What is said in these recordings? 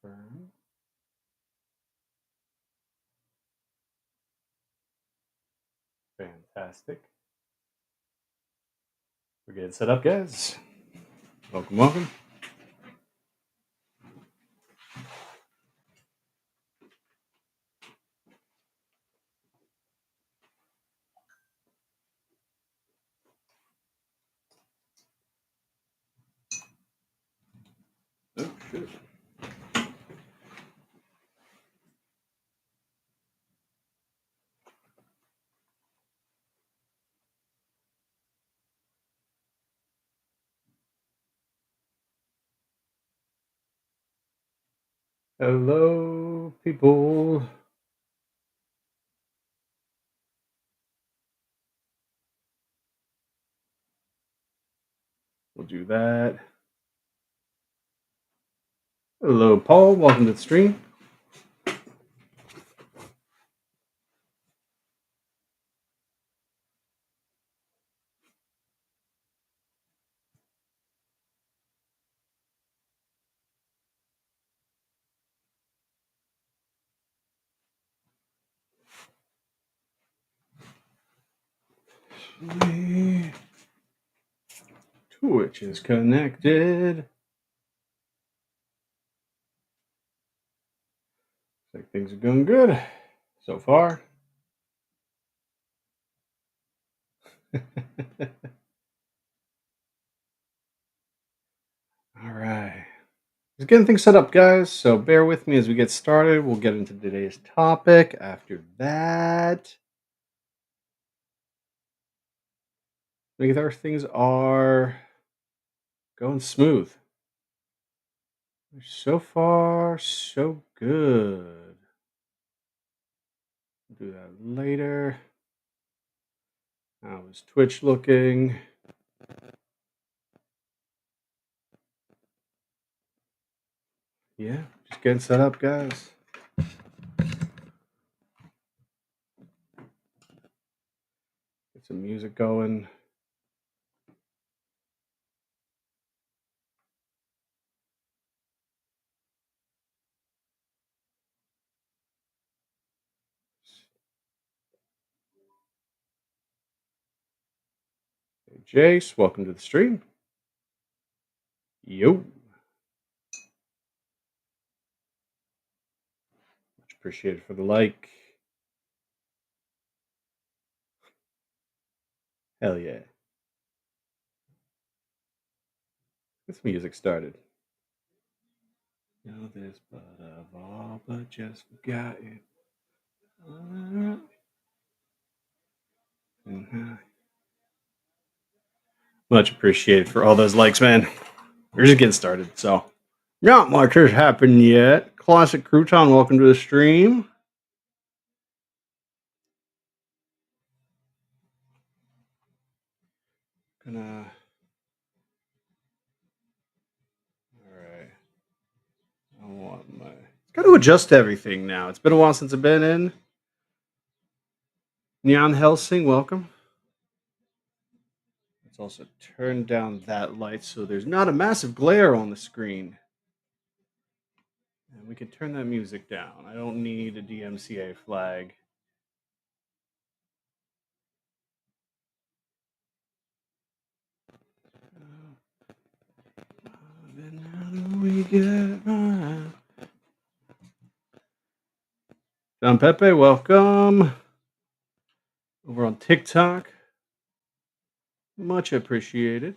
Confirm. Fantastic. We're getting set up, guys. Welcome, welcome. Oh, shoot. Hello, people. We'll do that. Hello, Paul. Welcome to the stream. Twitch is connected. Looks like things are going good so far. All right. Just getting things set up, guys. So bear with me as we get started. We'll get into today's topic after that. Make sure things are going smooth. So far, so good. Do that later. How is Twitch looking? Yeah, just getting set up, guys. Get some music going. Hey, Jace, welcome to the stream. Yo. Much appreciated for the like. Hell yeah. Get some music started. Know this, but of all, but just forgot it. Much appreciated for all those likes, man. We're just getting started, so not much has happened yet. Classic Crouton, welcome to the stream. Gonna. All right. I want my. Got to adjust everything now. It's been a while since I've been in. Neon Helsing, welcome. Let's also turn down that light so there's not a massive glare on the screen. And we can turn that music down. I don't need a DMCA flag. Then how do we get by? Don Pepe, welcome. Over on TikTok. Much appreciated.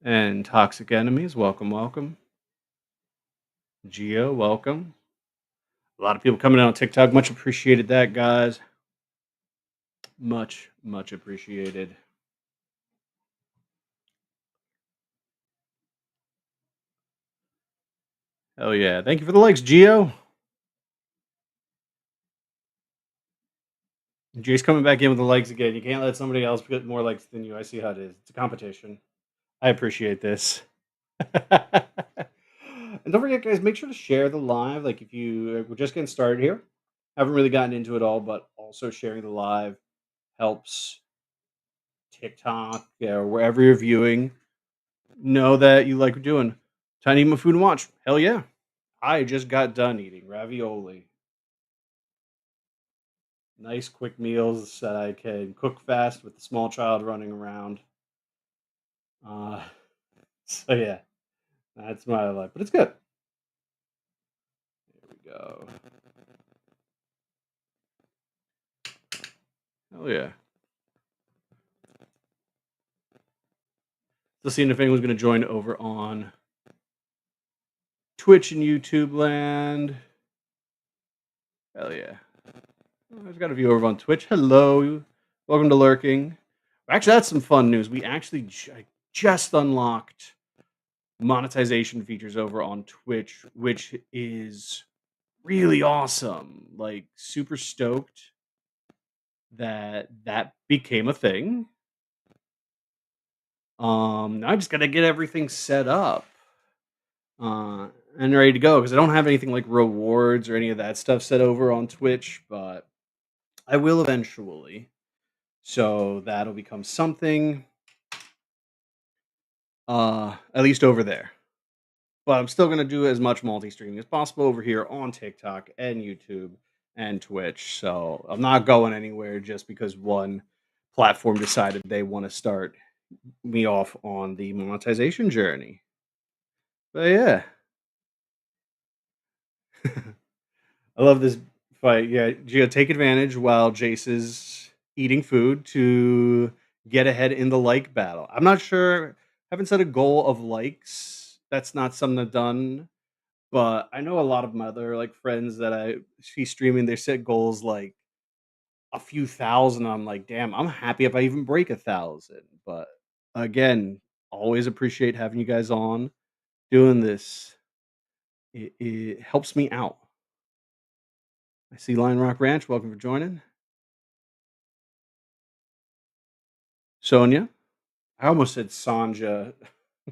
And Toxic Enemies, welcome, welcome. Geo, welcome. A lot of people coming out on TikTok. Much appreciated that, guys. Much, much appreciated. Hell yeah. Thank you for the likes, Geo. Jay's coming back in with the likes again. You can't let somebody else get more likes than you. I see how it is. It's a competition. I appreciate this. And don't forget, guys, make sure to share the live. Like, if we're just getting started here, haven't really gotten into it all, but also sharing the live helps TikTok or wherever you're viewing know that you like what we're doing. Time to eat my food and watch. Hell yeah. I just got done eating ravioli. Nice quick meals that I can cook fast with the small child running around. Uh, so yeah, that's my life, but it's good. There we go. Oh yeah. Still seeing if anyone's going to join over on Twitch and YouTube land. Hell yeah. Oh, I've got a view over on Twitch. Hello. Welcome to Lurking. Actually, that's some fun news. We actually I just unlocked monetization features over on Twitch, which is really awesome. Like, super stoked that that became a thing. Now I just got to get everything set up uh, and ready to go because I don't have anything like rewards or any of that stuff set over on Twitch, but I will eventually. So that'll become something, at least over there. But I'm still gonna do as much multi-streaming as possible over here on TikTok and YouTube and Twitch. So I'm not going anywhere just because one platform decided they want to start me off on the monetization journey. But yeah, I love this fight. Yeah, you gotta take advantage while Jace is eating food to get ahead in the like battle. I'm not sure. Haven't set a goal of likes. That's not something I've done. But I know a lot of my other like friends that I see streaming. They set goals like a few thousand. I'm like, damn, I'm happy if I even break 1,000. But again, always appreciate having you guys on doing this. It helps me out. I see Lion Rock Ranch. Welcome for joining. Sonia. I almost said Sanja.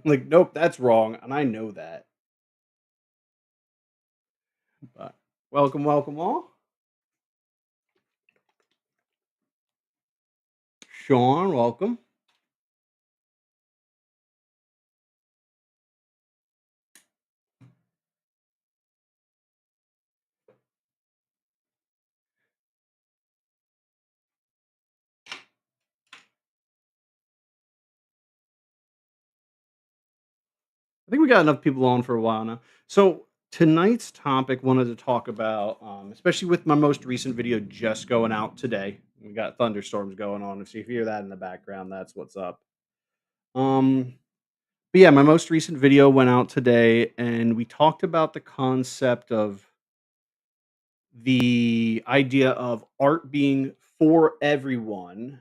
Like, nope, that's wrong. And I know that. But welcome, welcome all. Sean, welcome. I think we got enough people on for a while now. So tonight's topic wanted to talk about, especially with my most recent video just going out today. We got thunderstorms going on. If you hear that in the background, that's what's up. Um, but yeah, my most recent video went out today, and we talked about the concept of the idea of art being for everyone,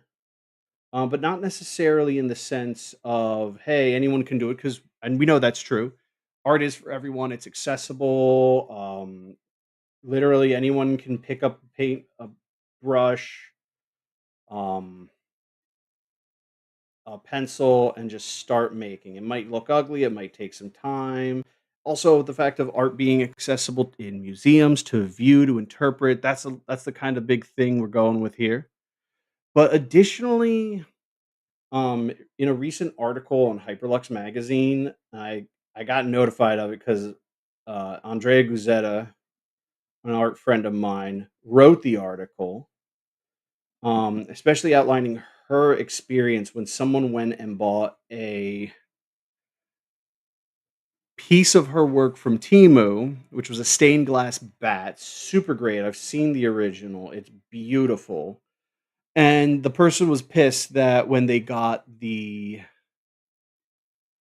but not necessarily in the sense of, hey, anyone can do it, because, and we know that's true. Art is for everyone, it's accessible. Literally, anyone can pick up paint, a brush, um, a pencil, and just start making. It might look ugly, it might take some time. Also, the fact of art being accessible in museums to view, to interpret, that's the kind of big thing we're going with here. But additionally, in a recent article on Hyperlux magazine, I got notified of it because Andrea Guzetta, an art friend of mine, wrote the article, especially outlining her experience when someone went and bought a piece of her work from Timu, which was a stained glass bat, super great. I've seen the original; it's beautiful. And the person was pissed that when they got the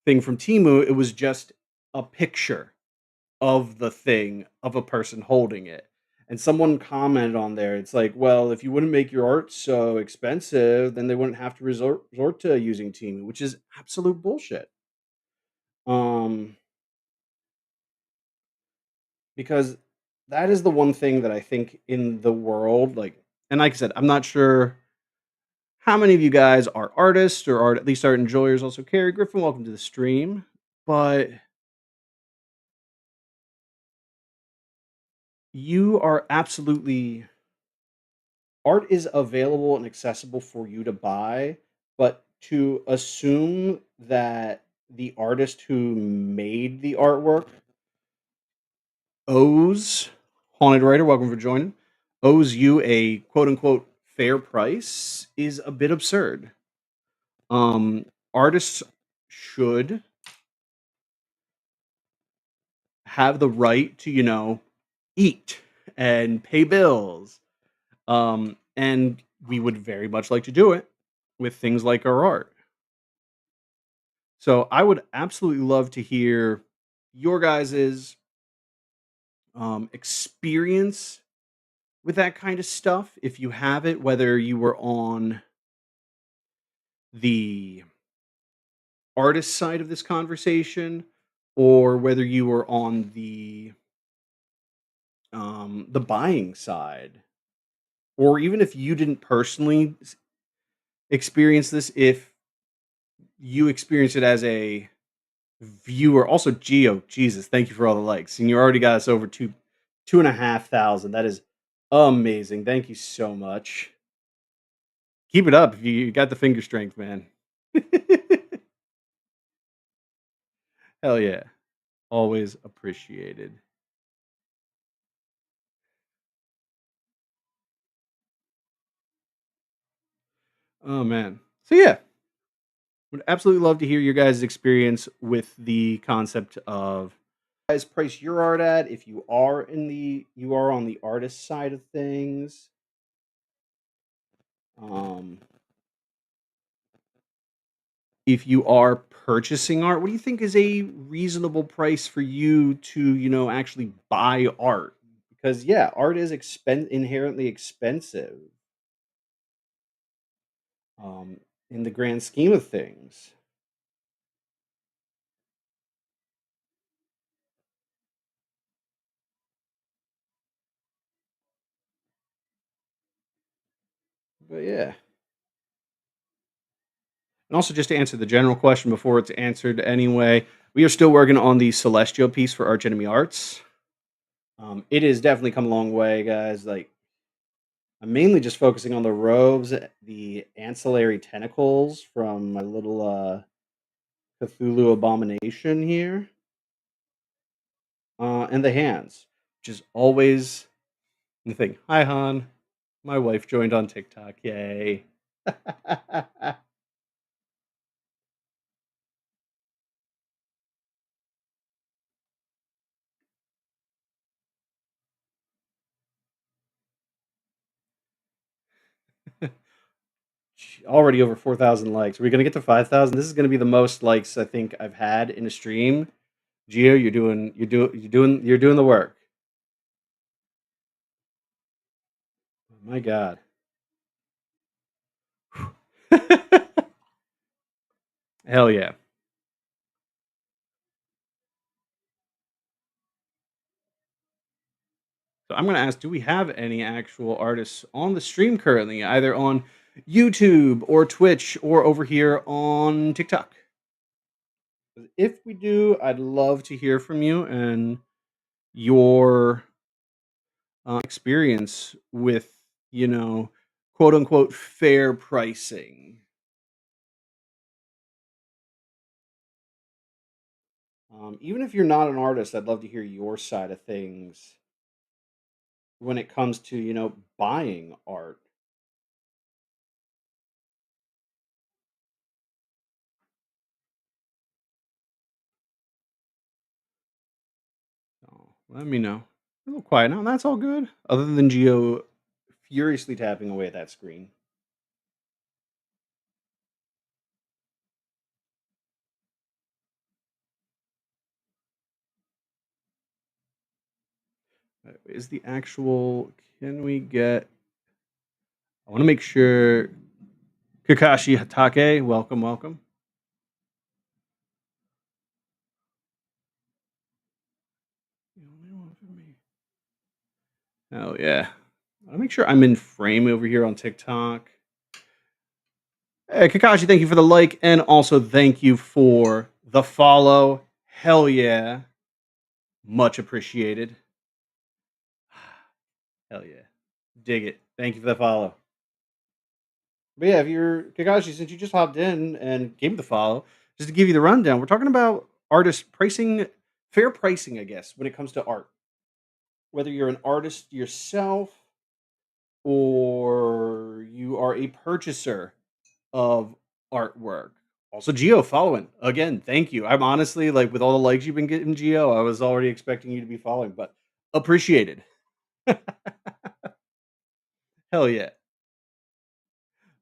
thing from Timu, it was just a picture of the thing of a person holding it. And someone commented on there, it's like, well, if you wouldn't make your art so expensive, then they wouldn't have to resort to using Timu, which is absolute bullshit. Um, because that is the one thing that I think in the world, like, and like I said, I'm not sure how many of you guys are artists or art, at least art enjoyers. Also, Carrie Griffin, welcome to the stream. But you are absolutely art is available and accessible for you to buy, but to assume that the artist who made the artwork owes Haunted Writer, welcome for joining, owes you a quote unquote fair price is a bit absurd. Artists should have the right to, eat and pay bills. And we would very much like to do it with things like our art. So I would absolutely love to hear your guys's experience with that kind of stuff. If you have it, whether you were on the artist side of this conversation or whether you were on the buying side, or even if you didn't personally experience this, if you experience it as a viewer. Also, Geo, Jesus, thank you for all the likes. And you already got us over two and a half thousand. That is amazing. Thank you so much. Keep it up if you got the finger strength, man. Hell yeah. Always appreciated. Oh man. So yeah, would absolutely love to hear your guys' experience with the concept of guys price your art at if you are on the artist side of things. Um if you are purchasing art, what do you think is a reasonable price for you to, actually buy art? Because yeah, art is inherently expensive, um, in the grand scheme of things. But yeah. And also just to answer the general question before it's answered anyway, we are still working on the Celestial piece for Arch Enemy Arts. It has definitely come a long way, guys. Like I'm mainly just focusing on the robes, the ancillary tentacles from my little Cthulhu abomination here, and the hands, which is always the thing. Hi, Han. My wife joined on TikTok. Yay. Already over 4,000 likes. Are we gonna get to 5,000? This is gonna be the most likes I think I've had in a stream. Gio, you're doing the work. Oh my God. Hell yeah. So I'm gonna ask, do we have any actual artists on the stream currently, either on YouTube or Twitch or over here on TikTok? If we do, I'd love to hear from you and your experience with, you know, quote unquote fair pricing. Even if you're not an artist, I'd love to hear your side of things when it comes to, buying art. So let me know. A little quiet now. That's all good. Other than Geo furiously tapping away at that screen. Is the actual? Can we get? I want to make sure. Kakashi Hatake, welcome, welcome. Oh yeah. I want to make sure I'm in frame over here on TikTok. Hey, Kakashi, thank you for the like, and also thank you for the follow. Hell yeah. Much appreciated. Hell yeah. Dig it. Thank you for the follow. But yeah, if you're Kakashi, since you just hopped in and gave me the follow, Just to give you the rundown, we're talking about artist pricing, fair pricing, I guess, when it comes to art. Whether you're an artist yourself or you are a purchaser of artwork. Also, Geo following again. Thank you. I'm honestly like with all the likes you've been getting, Geo. I was already expecting you to be following, but appreciated. Hell yeah,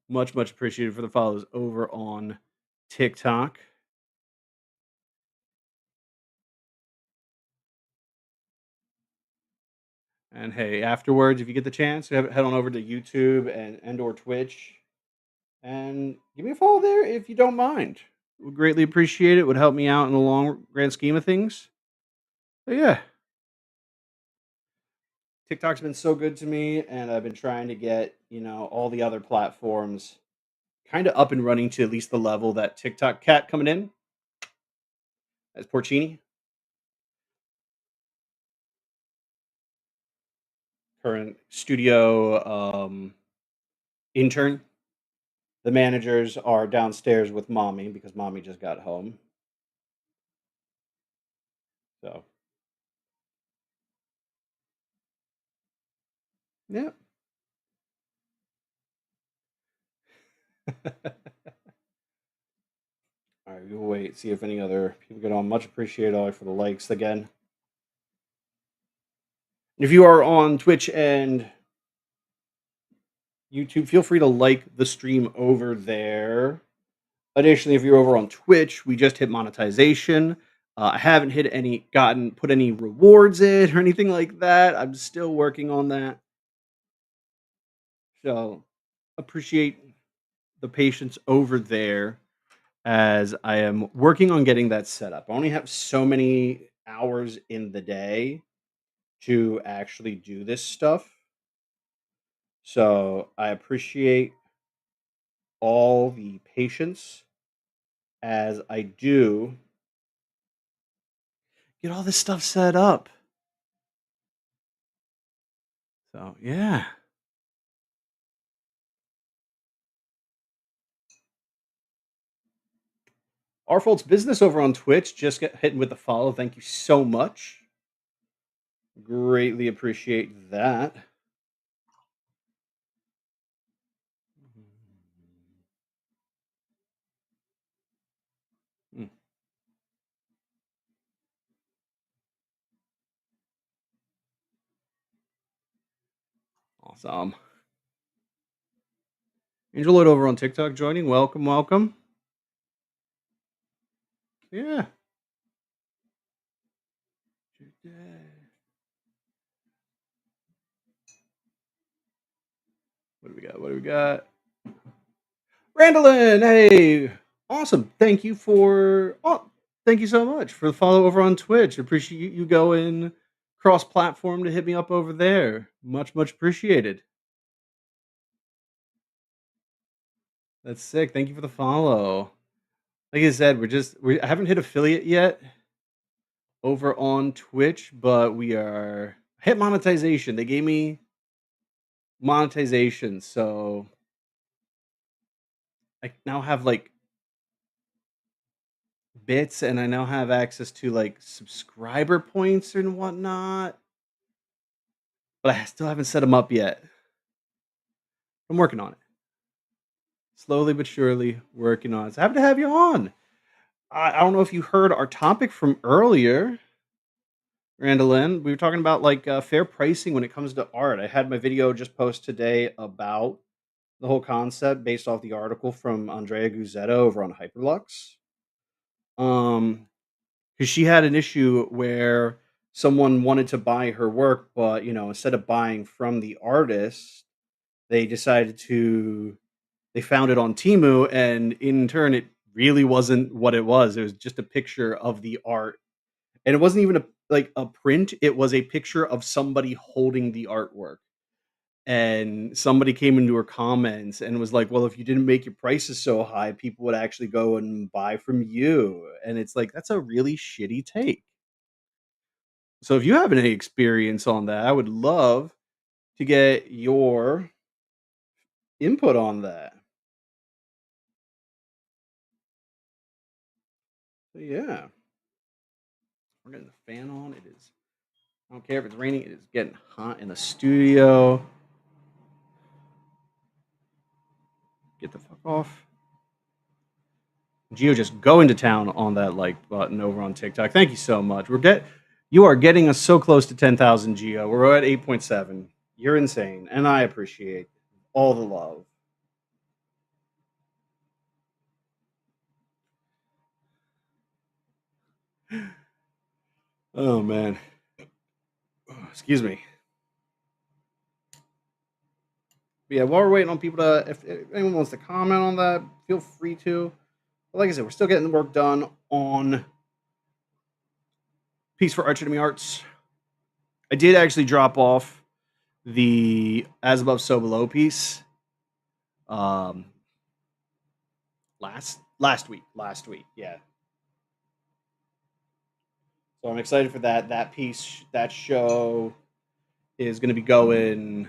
much appreciated for the follows over on TikTok. And hey, afterwards, if you get the chance, head on over to YouTube and or Twitch and give me a follow there if you don't mind. Would greatly appreciate it. Would help me out in the long grand scheme of things. But yeah, TikTok's been so good to me, and I've been trying to get all the other platforms kind of up and running to at least the level that TikTok cat coming in as Porcini, current studio intern. The managers are downstairs with mommy because mommy just got home. So yeah. All right, we'll wait, see if any other people get on. Much appreciated all for the likes again. If you are on Twitch and YouTube, feel free to like the stream over there. Additionally, if you're over on Twitch, we just hit monetization. I haven't put any rewards in or anything like that. I'm still working on that. So appreciate the patience over there as I am working on getting that set up. I only have so many hours in the day to actually do this stuff. So I appreciate all the patience as I do get all this stuff set up. So yeah. Arfolt's business over on Twitch just get hitting with the follow. Thank you so much. Greatly appreciate that. Mm, awesome. Angel Lloyd over on TikTok joining. Welcome, welcome. Yeah. What do we got? What do we got? Randallin, hey, awesome. Thank you so much for the follow over on Twitch. Appreciate you going cross platform to hit me up over there. Much appreciated. That's sick. Thank you for the follow. Like I said, I haven't hit affiliate yet over on Twitch, but we are hit monetization. They gave me monetization, so I now have like bits and I now have access to like subscriber points and whatnot. But I still haven't set them up yet. I'm working on it. Slowly but surely working on it. So happy to have you on. I don't know if you heard our topic from earlier, Randallin. We were talking about like fair pricing when it comes to art. I had my video just post today about the whole concept based off the article from Andrea Guzzetto over on Hyperlux. Because she had an issue where someone wanted to buy her work, but instead of buying from the artist, they decided to they found it on Timu, and in turn, it really wasn't what it was. It was just a picture of the art, and it wasn't even a print. It was a picture of somebody holding the artwork. And somebody came into her comments and was like, "Well, if you didn't make your prices so high, people would actually go and buy from you." And it's like that's a really shitty take. So if you have any experience on that, I would love to get your input on that. So yeah, we're getting the fan on. It is. I don't care if it's raining. It is getting hot in the studio. Get the fuck off. Geo just going to town on that like button over on TikTok. Thank you so much. You are getting us so close to 10,000 Geo. We're at 8.7. You're insane, and I appreciate all the love. Oh man, excuse me. But yeah, while we're waiting on people to, if anyone wants to comment on that, feel free to. But like I said, we're still getting the work done on Piece for Arch Enemy Arts. I did actually drop off the As Above So Below piece um last week, yeah. So I'm excited for that piece. That show is going to be going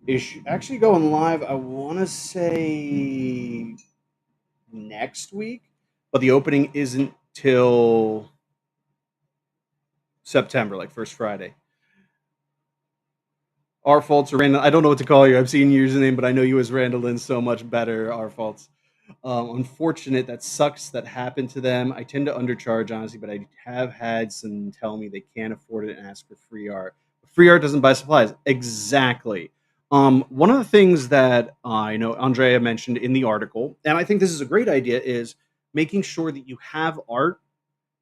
is actually going live, I want to say next week, but the opening isn't till September, like first Friday. Our faults are Randall. I don't know what to call you. I've seen your username, but I know you as Randallin so much better. Our faults. Unfortunate. That sucks. That happened to them. I tend to undercharge, honestly, but I have had some tell me they can't afford it and ask for free art. Free art doesn't buy supplies. Exactly. One of the things that I know Andrea mentioned in the article, and I think this is a great idea, is making sure that you have art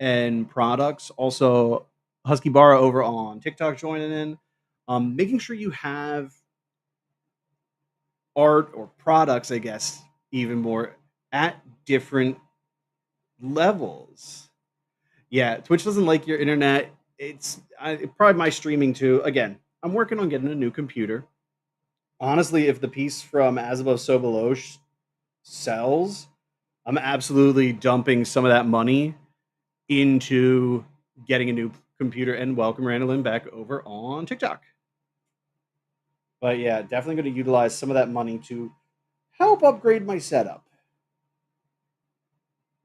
and products. Also, Husky Barra over on TikTok joining in. Making sure you have art or products, I guess, even more at different levels. Yeah, Twitch doesn't like your internet. Probably my streaming too. Again, I'm working on getting a new computer. Honestly, if the piece from As Above So Below sells, I'm absolutely dumping some of that money into getting a new computer and welcome Randallin back over on TikTok. But yeah, definitely going to utilize some of that money to help upgrade my setup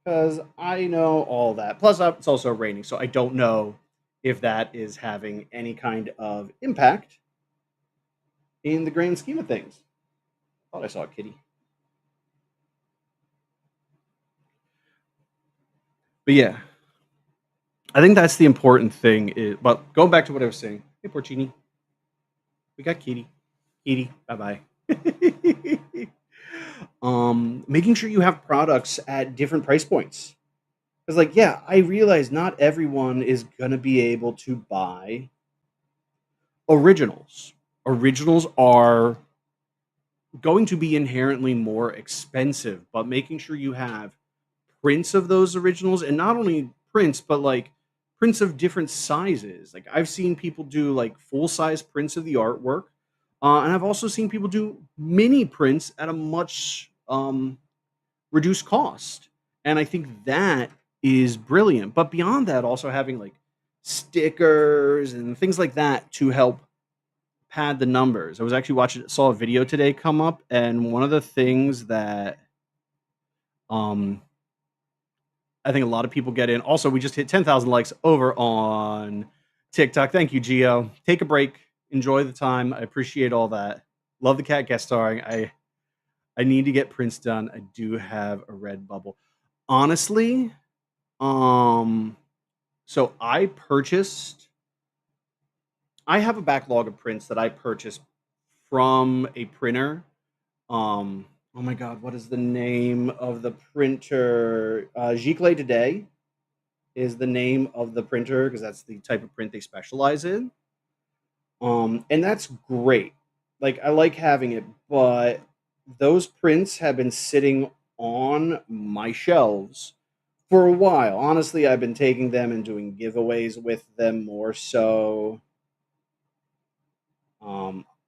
because I know all that. Plus, it's also raining, so I don't know if that is having any kind of impact in the grand scheme of things. Thought I saw a kitty, but yeah, I think that's the important thing. But going back to what I was saying, hey, Porcini, we got kitty, kitty, bye bye. Making sure you have products at different price points. Because, like, yeah, I realize not everyone is gonna be able to buy originals. Originals are going to be inherently more expensive, but making sure you have prints of those originals and not only prints, but like prints of different sizes. Like I've seen people do like full size prints of the artwork, and I've also seen people do mini prints at a much reduced cost. And I think that is brilliant. But beyond that, also having like stickers and things like that to help pad the numbers. I was actually saw a video today come up, and one of the things that um I think a lot of people get in. Also, we just hit 10,000 likes over on TikTok. Thank you, Geo. Take a break. Enjoy the time. I appreciate all that. Love the cat guest starring. I need to get Prince done. I do have a red bubble. Honestly, um, so I have a backlog of prints that I purchased from a printer. Oh my god, what is the name of the printer? Gicle Today is the name of the printer because that's the type of print they specialize in. And that's great. Like I like having it, but those prints have been sitting on my shelves for a while. Honestly, I've been taking them and doing giveaways with them more so.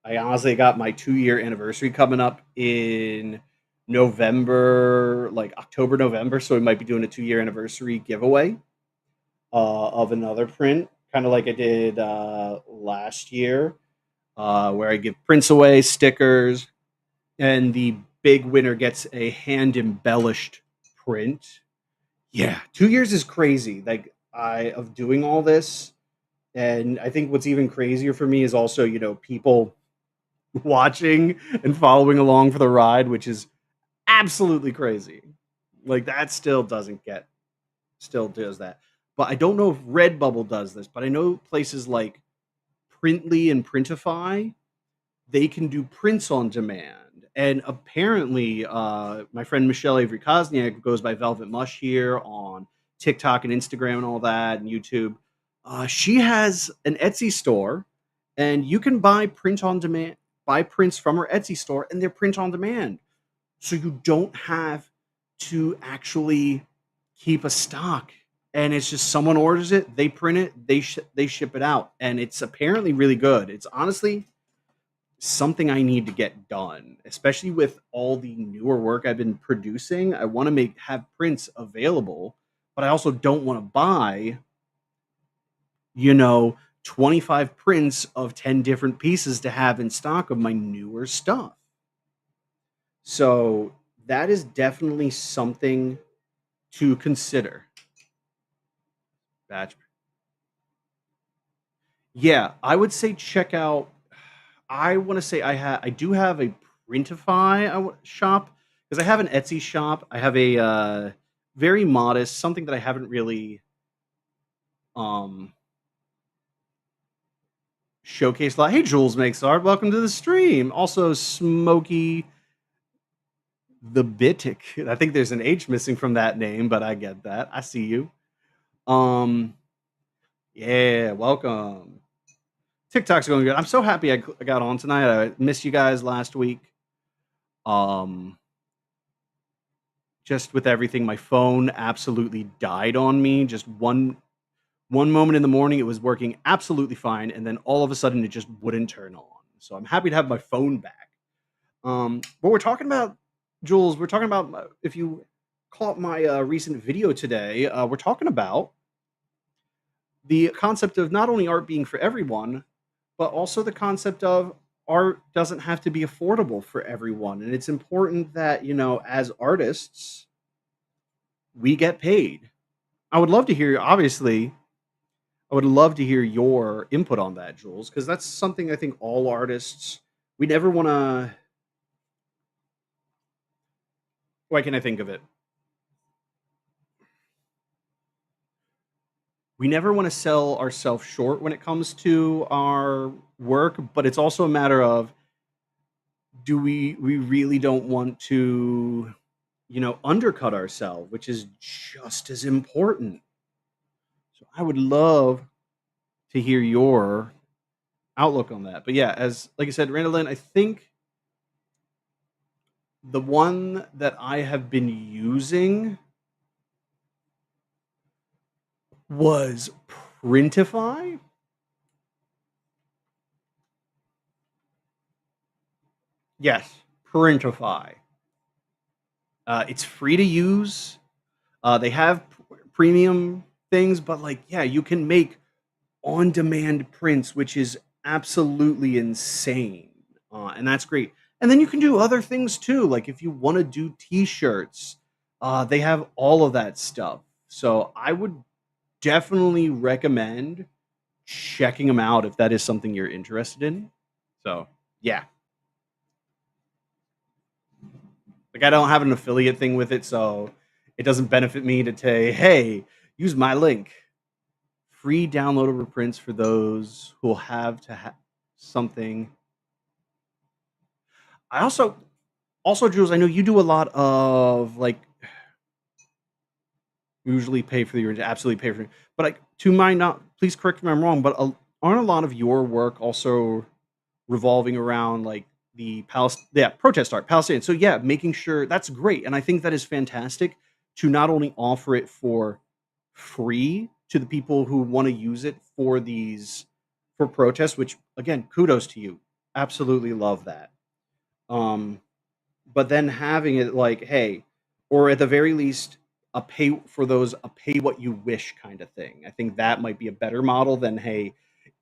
I honestly got my 2-year anniversary coming up in November, like October, November. So we might be doing a 2-year anniversary giveaway of another print, kind of like I did last year, where I give prints away, stickers, and the big winner gets a hand embellished print. Yeah, 2 years is crazy. Like I of doing all this, and I think what's even crazier for me is also people watching and following along for the ride, which is absolutely crazy. Like that still does that. But I don't know if Redbubble does this, but I know places like Printly and Printify, they can do prints on demand. And apparently, my friend Michelle Avery Kosniak goes by Velvet Mush here on TikTok and Instagram and all that and YouTube. She has an Etsy store, and you can buy prints from her Etsy store, and they're print on demand. So you don't have to actually keep a stock. And it's just someone orders it, they print it, they ship it out, and it's apparently really good. It's honestly something I need to get done, especially with all the newer work I've been producing. I want to make have prints available, but I also don't want to buy, you know, 25 prints of 10 different pieces to have in stock of my newer stuff. So that is definitely something to consider. Batch. Yeah, I would say check out. I want to say I do have a Printify shop because I have an Etsy shop. I have a very modest something that I haven't really um showcased a lot. Hey, Jules makes art. Welcome to the stream. Also, Smokey the Bitic. I think there's an H missing from that name, but I get that. I see you. Um, yeah, welcome. TikTok's going good. I'm so happy I got on tonight. I missed you guys last week. Um, just with everything, my phone absolutely died on me. Just one moment in the morning, it was working absolutely fine, and then all of a sudden, it just wouldn't turn on. So I'm happy to have my phone back. But we're talking about Jules. We're talking about if you caught my recent video today. We're talking about the concept of not only art being for everyone, but also the concept of art doesn't have to be affordable for everyone. And it's important that, as artists, we get paid. I would love to hear, obviously, I would love to hear your input on that, Jules, because that's something I think all artists, we never want to, why can I think of it? We never want to sell ourselves short when it comes to our work, but it's also a matter of do we really don't want to undercut ourselves, which is just as important. So I would love to hear your outlook on that. But yeah, as like I said, Randall, I think the one that I have been using was Printify. Yes, Printify. It's free to use. They have premium things, but like, yeah, you can make on demand prints, which is absolutely insane. And that's great. And then you can do other things too. Like if you want to do t shirts, they have all of that stuff. So I would definitely recommend checking them out if that is something you're interested in. So, yeah. Like I don't have an affiliate thing with it, so it doesn't benefit me to say, "Hey, use my link." Free downloadable prints for those who'll have to have something. I also, Jules, I know you do a lot of like usually pay for your absolutely pay for, but like to my not, please correct me if I'm wrong, but aren't a lot of your work also revolving around like the protest art, Palestinian? So yeah, making sure that's great, and I think that is fantastic to not only offer it for free to the people who want to use it for these for protests, which again, kudos to you. Absolutely love that. Um, but then having it like, hey, or at the very least, a pay what you wish kind of thing. I think that might be a better model than hey,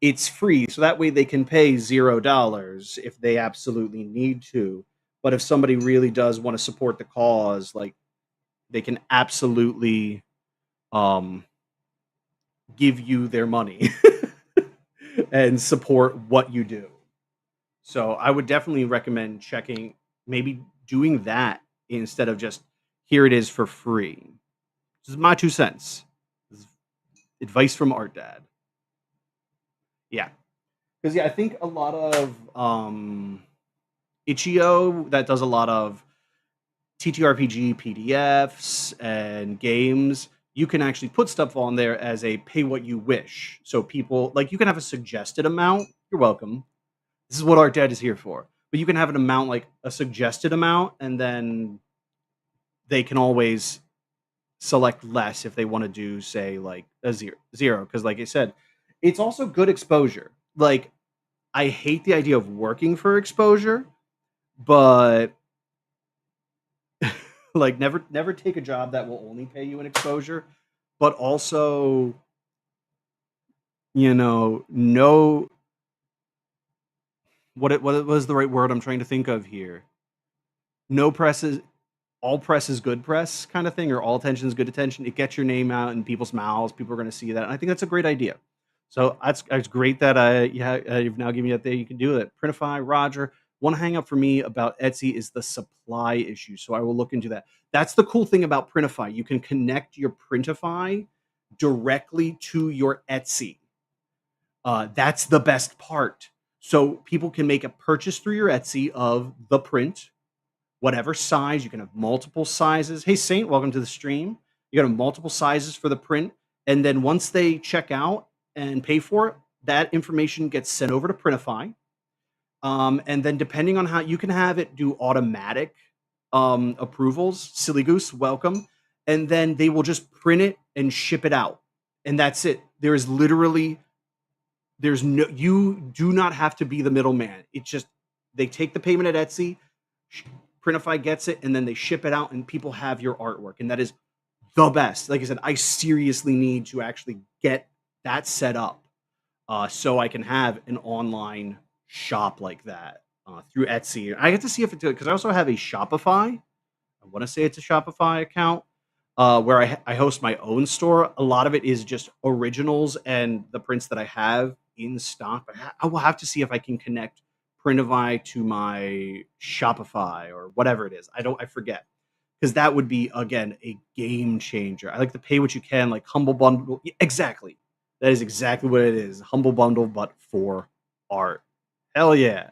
it's free, so that way they can pay $0 if they absolutely need to. But if somebody really does want to support the cause, like they can absolutely. um, give you their money and support what you do. So I would definitely recommend checking, maybe doing that instead of just here it is for free. This is my 2 cents. This is advice from Art Dad. Yeah. Because yeah, I think a lot of Itch.io that does a lot of TTRPG PDFs and games, you can actually put stuff on there as a pay what you wish. So people like you can have a suggested amount. You're welcome. This is what Art Dad is here for. But you can have an amount like a suggested amount, and then they can always select less if they want to do, say, like a zero. Because, like I said, it's also good exposure. Like I hate the idea of working for exposure, but like never take a job that will only pay you an exposure, but also know what was the right word I'm trying to think of here. No press is all press is good press kind of thing, or all attention is good attention. It gets your name out in people's mouths. People are going to see that, and I think that's a great idea. So that's great that you've now given me that there. You can do it. Printify, Roger. One hang up for me about Etsy is the supply issue. So I will look into that. That's the cool thing about Printify. You can connect your Printify directly to your Etsy. That's the best part. So people can make a purchase through your Etsy of the print, whatever size. You can have multiple sizes. Hey, Saint, welcome to the stream. You got multiple sizes for the print. And then once they check out and pay for it, that information gets sent over to Printify. And then depending on how you can have it do automatic approvals, Silly Goose, welcome. And then they will just print it and ship it out. And that's it. There is literally, there's no, you do not have to be the middleman. It's just, they take the payment at Etsy, Printify gets it, and then they ship it out, and people have your artwork, and that is the best. Like I said, I seriously need to actually get that set up, so I can have an online shop like that through Etsy. I get to see if it because I also have a Shopify. I want to say it's a Shopify account where I host my own store. A lot of it is just originals and the prints that I have in stock. But I will have to see if I can connect Printify to my Shopify or whatever it is. I forget, because that would be again a game changer. I like to pay what you can, like Humble Bundle. Exactly, that is exactly what it is. Humble Bundle, but for art. Hell yeah.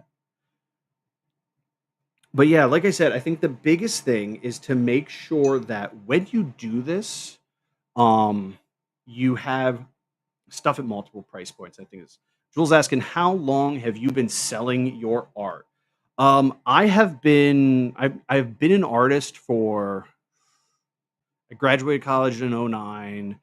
But yeah, like I said, I think the biggest thing is to make sure that when you do this, um, you have stuff at multiple price points. I think it's Jules asking, how long have you been selling your art? I've been an artist for I graduated college in '09.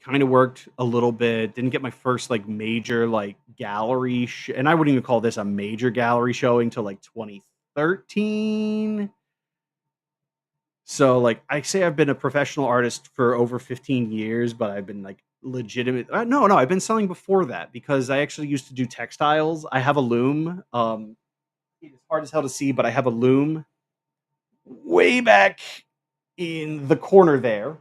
Kind of worked a little bit, didn't get my first like major like and I wouldn't even call this a major gallery showing till like 2013. So like I say I've been a professional artist for over 15 years, but I've been like legitimate. No, I've been selling before that because I actually used to do textiles. I have a loom. It's hard as hell to see, but I have a loom way back in the corner there.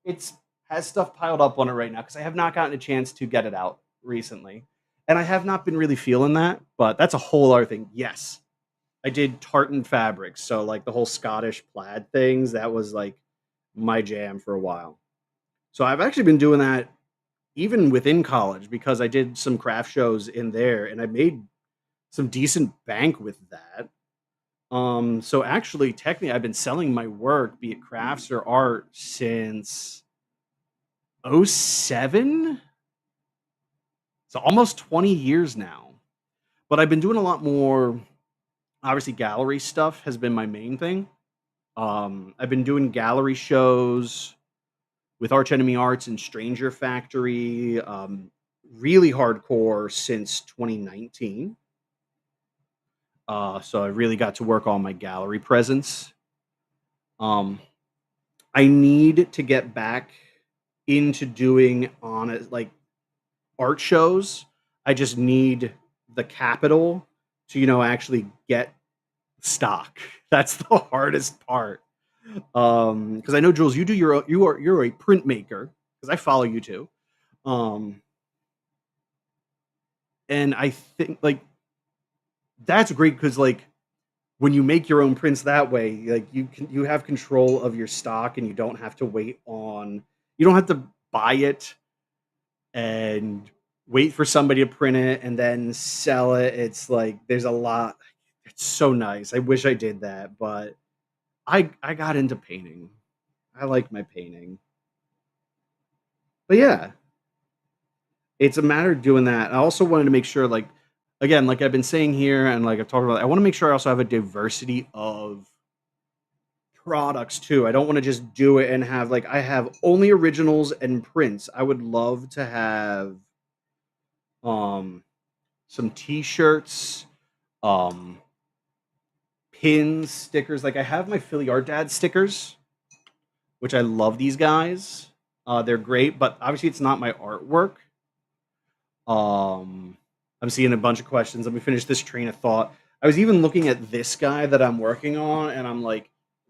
It's has stuff piled up on it right now because I have not gotten a chance to get it out recently. And I have not been really feeling that, but that's a whole other thing. Yes, I did tartan fabrics, so like the whole Scottish plaid things, that was like my jam for a while. So I've actually been doing that even within college because I did some craft shows in there and I made some decent bank with that. So actually technically I've been selling my work, be it crafts or art, since '07. So almost 20 years now. But I've been doing a lot more, obviously gallery stuff has been my main thing. I've been doing gallery shows with Arch Enemy Arts and Stranger Factory, really hardcore since 2019. So I really got to work on my gallery presence. Um, I need to get back into doing on it like art shows. I just need the capital to actually get stock. That's the hardest part. Because I know Jules, you do your own, you're a printmaker because I follow you too. Um, and I think like that's great because like when you make your own prints that way, like you have control of your stock and you don't have to wait on you don't have to buy it and wait for somebody to print it and then sell it. It's like there's a lot. It's so nice. I wish I did that, but I got into painting. I like my painting. But yeah, it's a matter of doing that. I also wanted to make sure like again, like I've been saying here and like I've talked about, I want to make sure I also have a diversity of products too. I don't want to just do it and have like I have only originals and prints. I would love to have um some t-shirts, um pins, stickers. Like I have my Philly Art Dad stickers, which I love these guys. They're great, but obviously it's not my artwork. Um I'm seeing a bunch of questions. Let me finish this train of thought. I was even looking at this guy that I'm working on and I'm like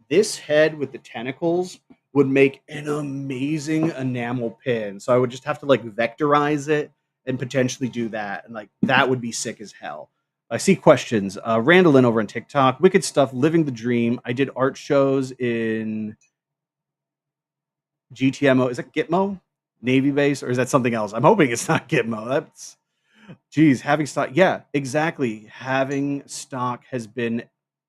this head with the tentacles would make an amazing enamel pin. So I would just have to like vectorize it and potentially do that and like that would be sick as hell. I see questions. Randallin over on TikTok. Wicked stuff. Living the dream. I did art shows in GTMO. Is that Gitmo? Navy base? Or is that something else? I'm hoping it's not Gitmo. That's geez, having stock. Yeah, exactly. Having stock has been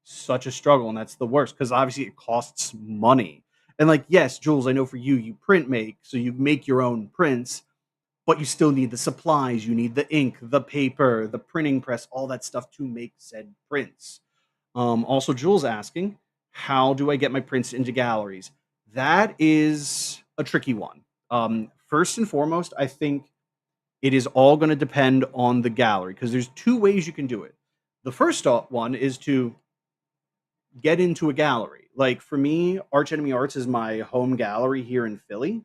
such a struggle, and that's the worst because obviously it costs money. And like, yes, Jules, I know for you, you print make, so you make your own prints, but you still need the supplies. You need the ink, the paper, the printing press, all that stuff to make said prints. Also, Jules asking, how do I get my prints into galleries? That is a tricky one. First and foremost, I think it is all going to depend on the gallery because there's two ways you can do it. The first one is to get into a gallery. Like for me, Arch Enemy Arts is my home gallery here in Philly,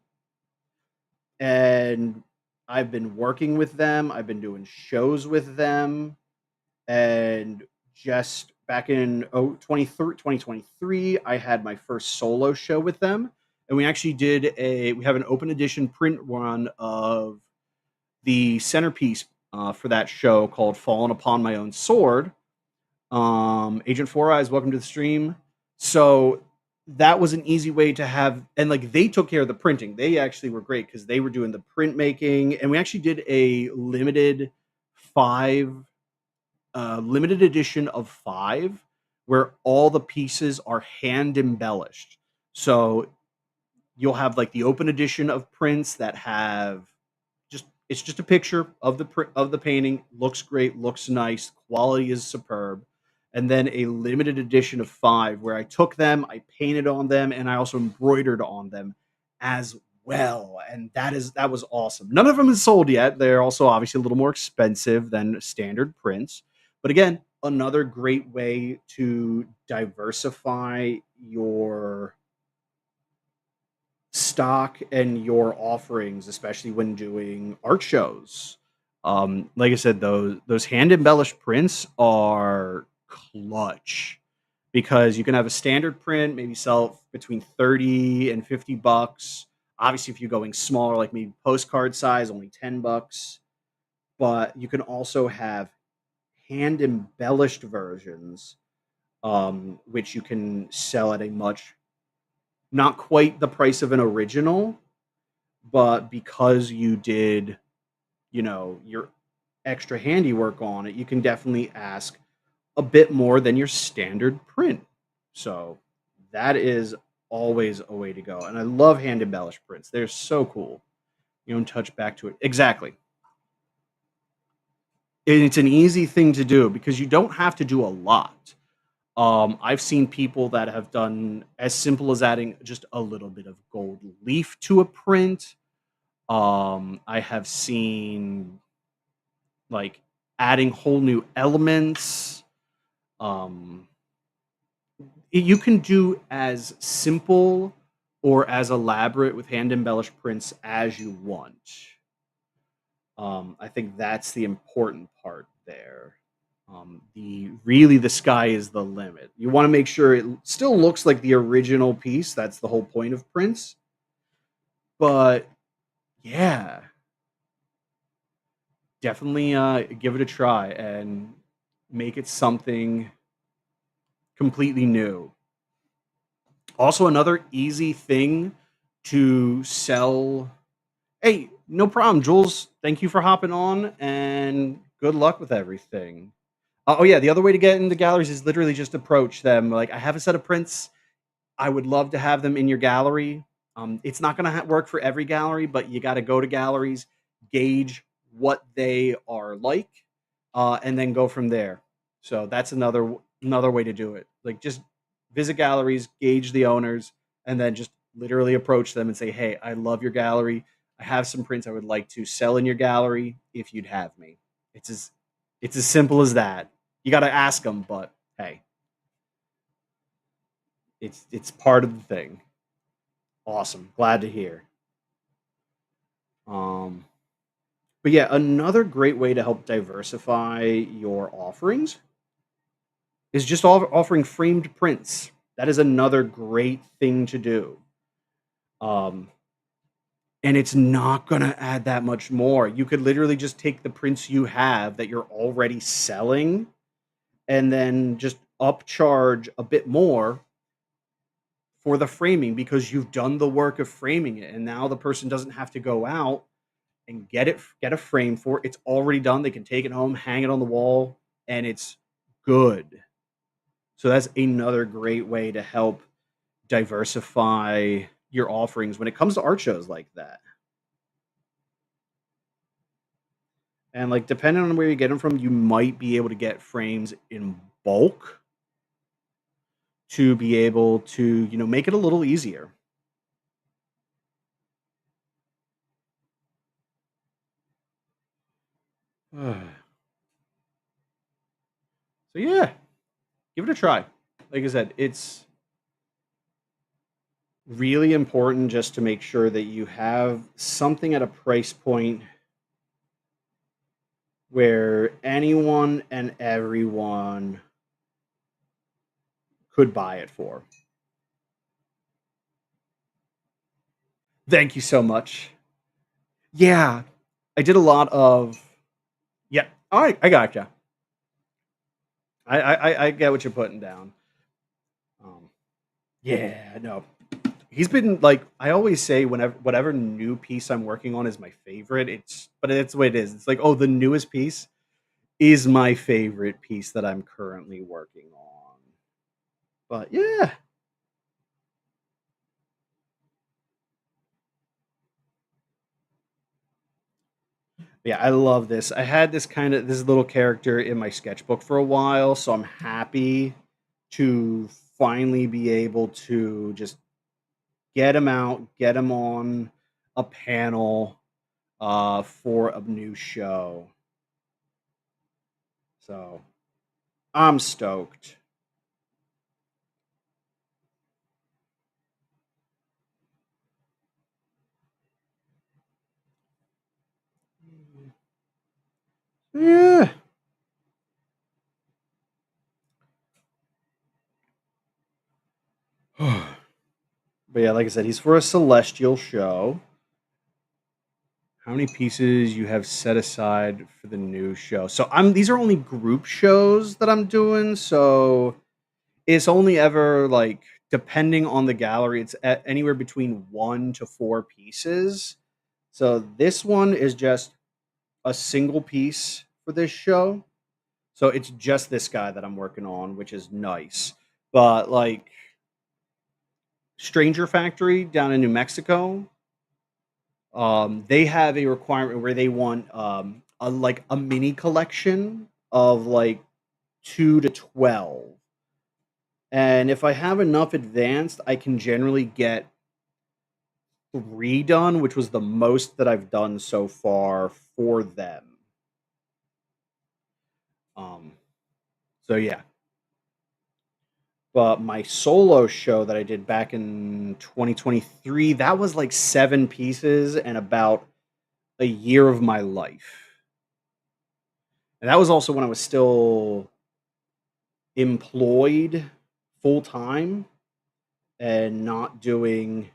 and I've been working with them. I've been doing shows with them, and just back in 2023, I had my first solo show with them, and we have an open edition print run of the centerpiece for that show called "Fallen Upon My Own Sword." Agent Four Eyes, welcome to the stream. So that was an easy way to have, and like they took care of the printing. They actually were great because they were doing the printmaking, and we actually did a five limited edition of five where all the pieces are hand embellished. So you'll have like the open edition of prints that have just it's just a picture of of the painting. Looks great, looks nice, quality is superb. And then a limited edition of five where I took them, I painted on them, and I also embroidered on them as well. And that was awesome. None of them is sold yet. They're also obviously a little more expensive than standard prints. But again, another great way to diversify your stock and your offerings, especially when doing art shows. Like I said, those hand embellished prints are clutch because you can have a standard print, maybe sell between 30 and $50. Obviously, if you're going smaller, like maybe postcard size, only $10. But you can also have hand embellished versions, which you can sell at a much not quite the price of an original, but because you did, your extra handiwork on it, you can definitely ask a bit more than your standard print. So that is always a way to go. And I love hand embellished prints. They're so cool. You don't touch back to it. Exactly. And it's an easy thing to do because you don't have to do a lot. I've seen people that have done as simple as adding just a little bit of gold leaf to a print. I have seen like adding whole new elements. Um, you can do as simple or as elaborate with hand embellished prints as you want. I think that's the important part there. The really the sky is the limit. You want to make sure it still looks like the original piece. That's the whole point of prints. But yeah, definitely give it a try and make it something completely new. Also, another easy thing to sell. Hey, no problem, Jules. Thank you for hopping on and good luck with everything. Oh, yeah, the other way to get into galleries is literally just approach them. Like, I have a set of prints. I would love to have them in your gallery. It's not going to work for every gallery, but you got to go to galleries, gauge what they are like, and then go from there. So that's another way to do it. Like just visit galleries, gauge the owners, and then just literally approach them and say, "Hey, I love your gallery. I have some prints I would like to sell in your gallery if you'd have me." It's as it's as simple as that. You got to ask them, but hey, it's part of the thing. Awesome. Glad to hear. Um, but yeah, another great way to help diversify your offerings is just offering framed prints. That is another great thing to do. Um, and it's not going to add that much more. You could literally just take the prints you have that you're already selling and then just upcharge a bit more for the framing because you've done the work of framing it. And now the person doesn't have to go out and get a frame for it. It's already done. They can take it home, hang it on the wall, and it's good. So that's another great way to help diversify your offerings when it comes to art shows like that. And like depending on where you get them from, you might be able to get frames in bulk to be able to, make it a little easier. So yeah, give it a try. Like I said, it's really important just to make sure that you have something at a price point where anyone and everyone could buy it for. Thank you so much. Yeah, I did a lot of. Yeah, all right, I gotcha. I get what you're putting down. Um, yeah, no, he's been like I always say whenever whatever new piece I'm working on is my favorite. But it's the way it is. It's like, oh, the newest piece is my favorite piece that I'm currently working on. But yeah, yeah, I love this. I had this little character in my sketchbook for a while, so I'm happy to finally be able to just get him out, get him on a panel for a new show. So I'm stoked. Yeah. But yeah, like I said, he's for a celestial show. How many pieces you have set aside for the new show? So I'm these are only group shows that I'm doing, so it's only ever like depending on the gallery, it's at anywhere between 1 to 4 pieces. So this one is just a single piece for this show. So it's just this guy that I'm working on, which is nice. But like Stranger Factory down in New Mexico, they have a requirement where they want a mini collection of like 2 to 12. And if I have enough advanced, I can generally get 3 done, which was the most that I've done so far for them. Um, so yeah. But my solo show that I did back in 2023, that was like 7 pieces and about a year of my life. And that was also when I was still employed full time and not doing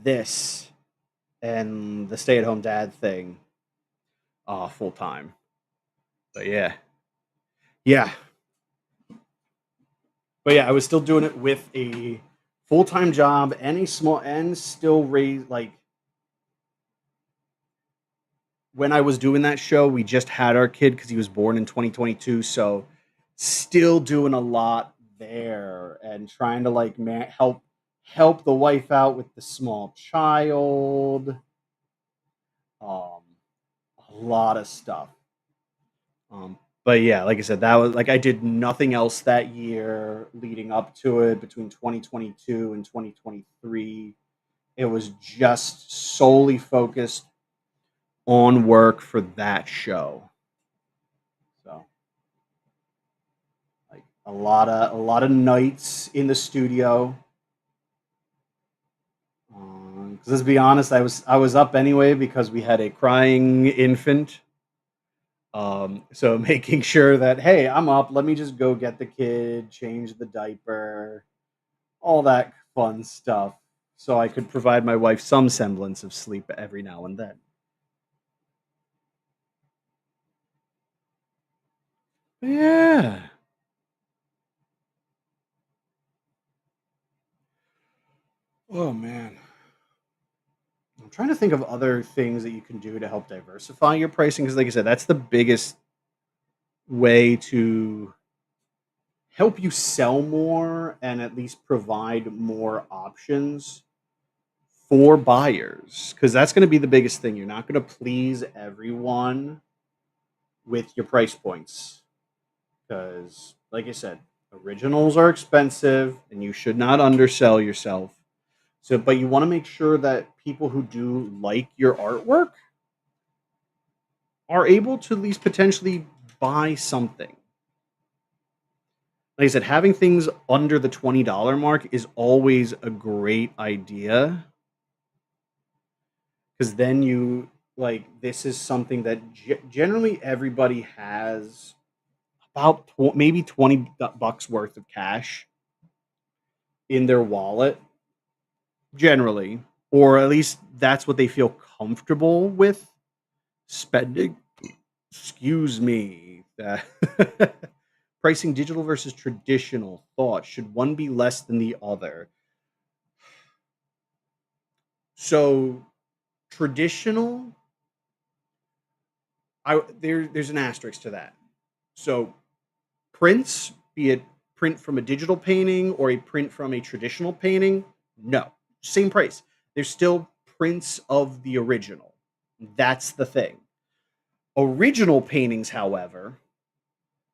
this and the stay at home dad thing full time. But yeah, yeah, but yeah, I was still doing it with a full time job and a small and still raise like when I was doing that show, we just had our kid because he was born in 2022. So still doing a lot there and trying to like help the wife out with the small child. Um, a lot of stuff. But yeah, like I said, that was like I did nothing else that year leading up to it between 2022 and 2023. It was just solely focused on work for that show. So like a lot of nights in the studio. Because let's be honest, I was up anyway because we had a crying infant. So making sure that hey, I'm up. Let me just go get the kid, change the diaper, all that fun stuff, so I could provide my wife some semblance of sleep every now and then. Yeah. Oh man. I'm trying to think of other things that you can do to help diversify your pricing because, like I said, that's the biggest way to help you sell more and at least provide more options for buyers. Because that's going to be the biggest thing. You're not going to please everyone with your price points. Because, like I said, originals are expensive and you should not undersell yourself. So, but you want to make sure that people who do like your artwork are able to at least potentially buy something. Like I said, having things under the $20 mark is always a great idea because then you like this is something that generally everybody has about maybe 20 bucks worth of cash in their wallet generally, or at least that's what they feel comfortable with spending. Excuse me. Pricing digital versus traditional thought. Should one be less than the other? So traditional, there's an asterisk to that. So prints, be it print from a digital painting or a print from a traditional painting, no, same price. There's still prints of the original. That's the thing. Original paintings, however,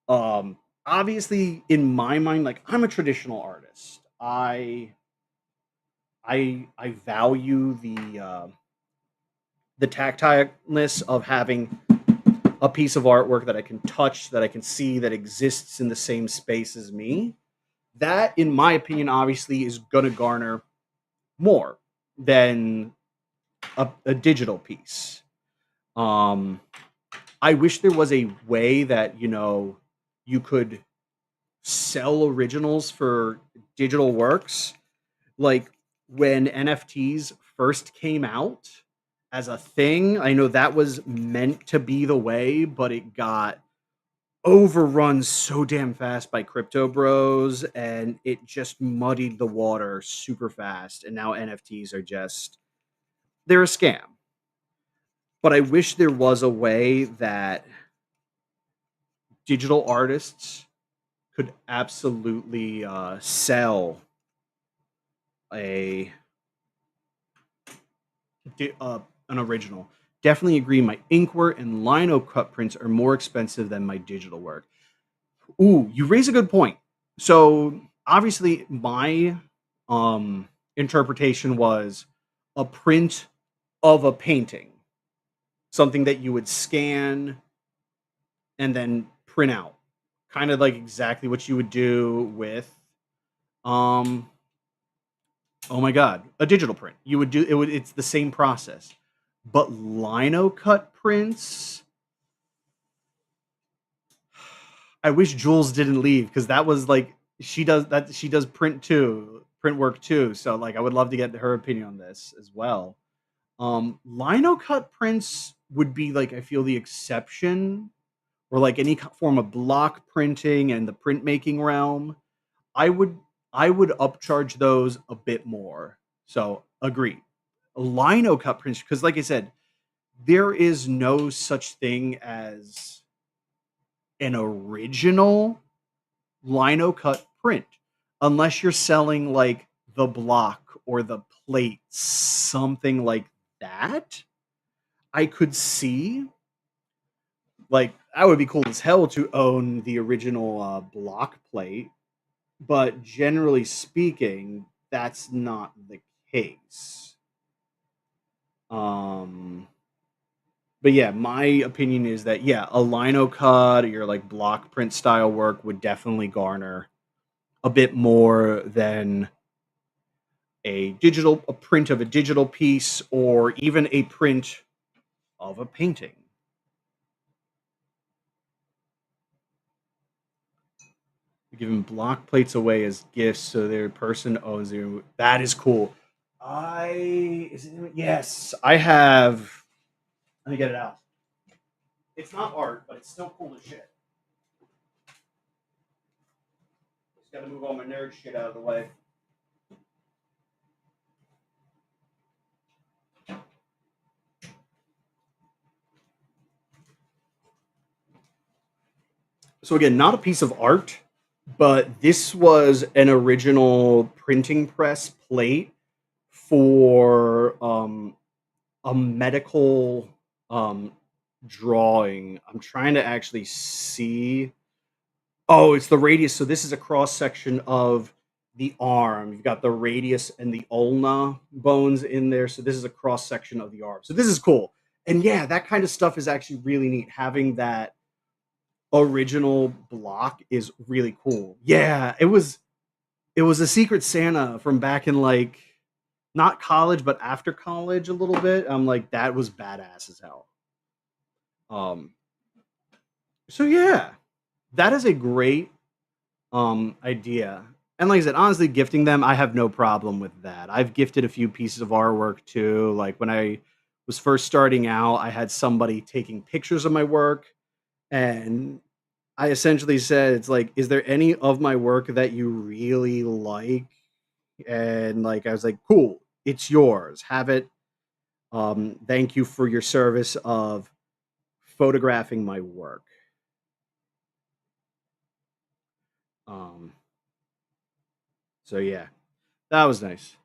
obviously in my mind, like I'm a traditional artist. I value the tactileness of having a piece of artwork that I can touch, that I can see, that exists in the same space as me. That, in my opinion, obviously is going to garner more than a digital piece. Um, I wish there was a way that you could sell originals for digital works, like when NFTs first came out as a thing. I know that was meant to be the way, but it got overrun so damn fast by crypto bros and it just muddied the water super fast. And now NFTs are just, they're a scam. But I wish there was a way that digital artists could absolutely sell a an original. Definitely agree. My Inkware and Lino cut prints are more expensive than my digital work. Ooh, you raise a good point. So obviously, my interpretation was a print of a painting, something that you would scan and then print out, kind of like exactly what you would do with um oh my god, a digital print. You would do it would it's the same process. But lino cut prints, I wish Jules didn't leave because that was like she does print too, print work too. So like I would love to get her opinion on this as well. Lino cut prints would be like I feel the exception, or like any form of block printing and the printmaking realm. I would I would upcharge those a bit more. So agree. Lino cut prints, because like I said, there is no such thing as an original lino cut print unless you're selling like the block or the plate, something like that. I could see like that would be cool as hell to own the original block plate, but generally speaking, that's not the case. Um, but yeah, my opinion is that yeah, a lino cut or your like block print style work would definitely garner a bit more than a print of a digital piece or even a print of a painting. Giving block plates away as gifts so their person owns you. That is cool. Yes, I have. Let me get it out. It's not art, but it's still cool as shit. Just gotta move all my nerd shit out of the way. So again, not a piece of art, but this was an original printing press plate for a medical um drawing. I'm trying to actually see. Oh, it's the radius. So this is a cross section of the arm. You've got the radius and the ulna bones in there. So this is a cross section of the arm. So this is cool. And yeah, that kind of stuff is actually really neat. Having that original block is really cool. Yeah, it was a Secret Santa from back in like not college, but after college a little bit. I'm like, that was badass as hell. Um, so yeah, that is a great idea. And like I said, honestly, gifting them, I have no problem with that. I've gifted a few pieces of artwork too. Like when I was first starting out, I had somebody taking pictures of my work, and I essentially said, "It's like, is there any of my work that you really like?" And like I was like, "Cool, it's yours. Have it. Thank you for your service of photographing my work." Um, so yeah, that was nice.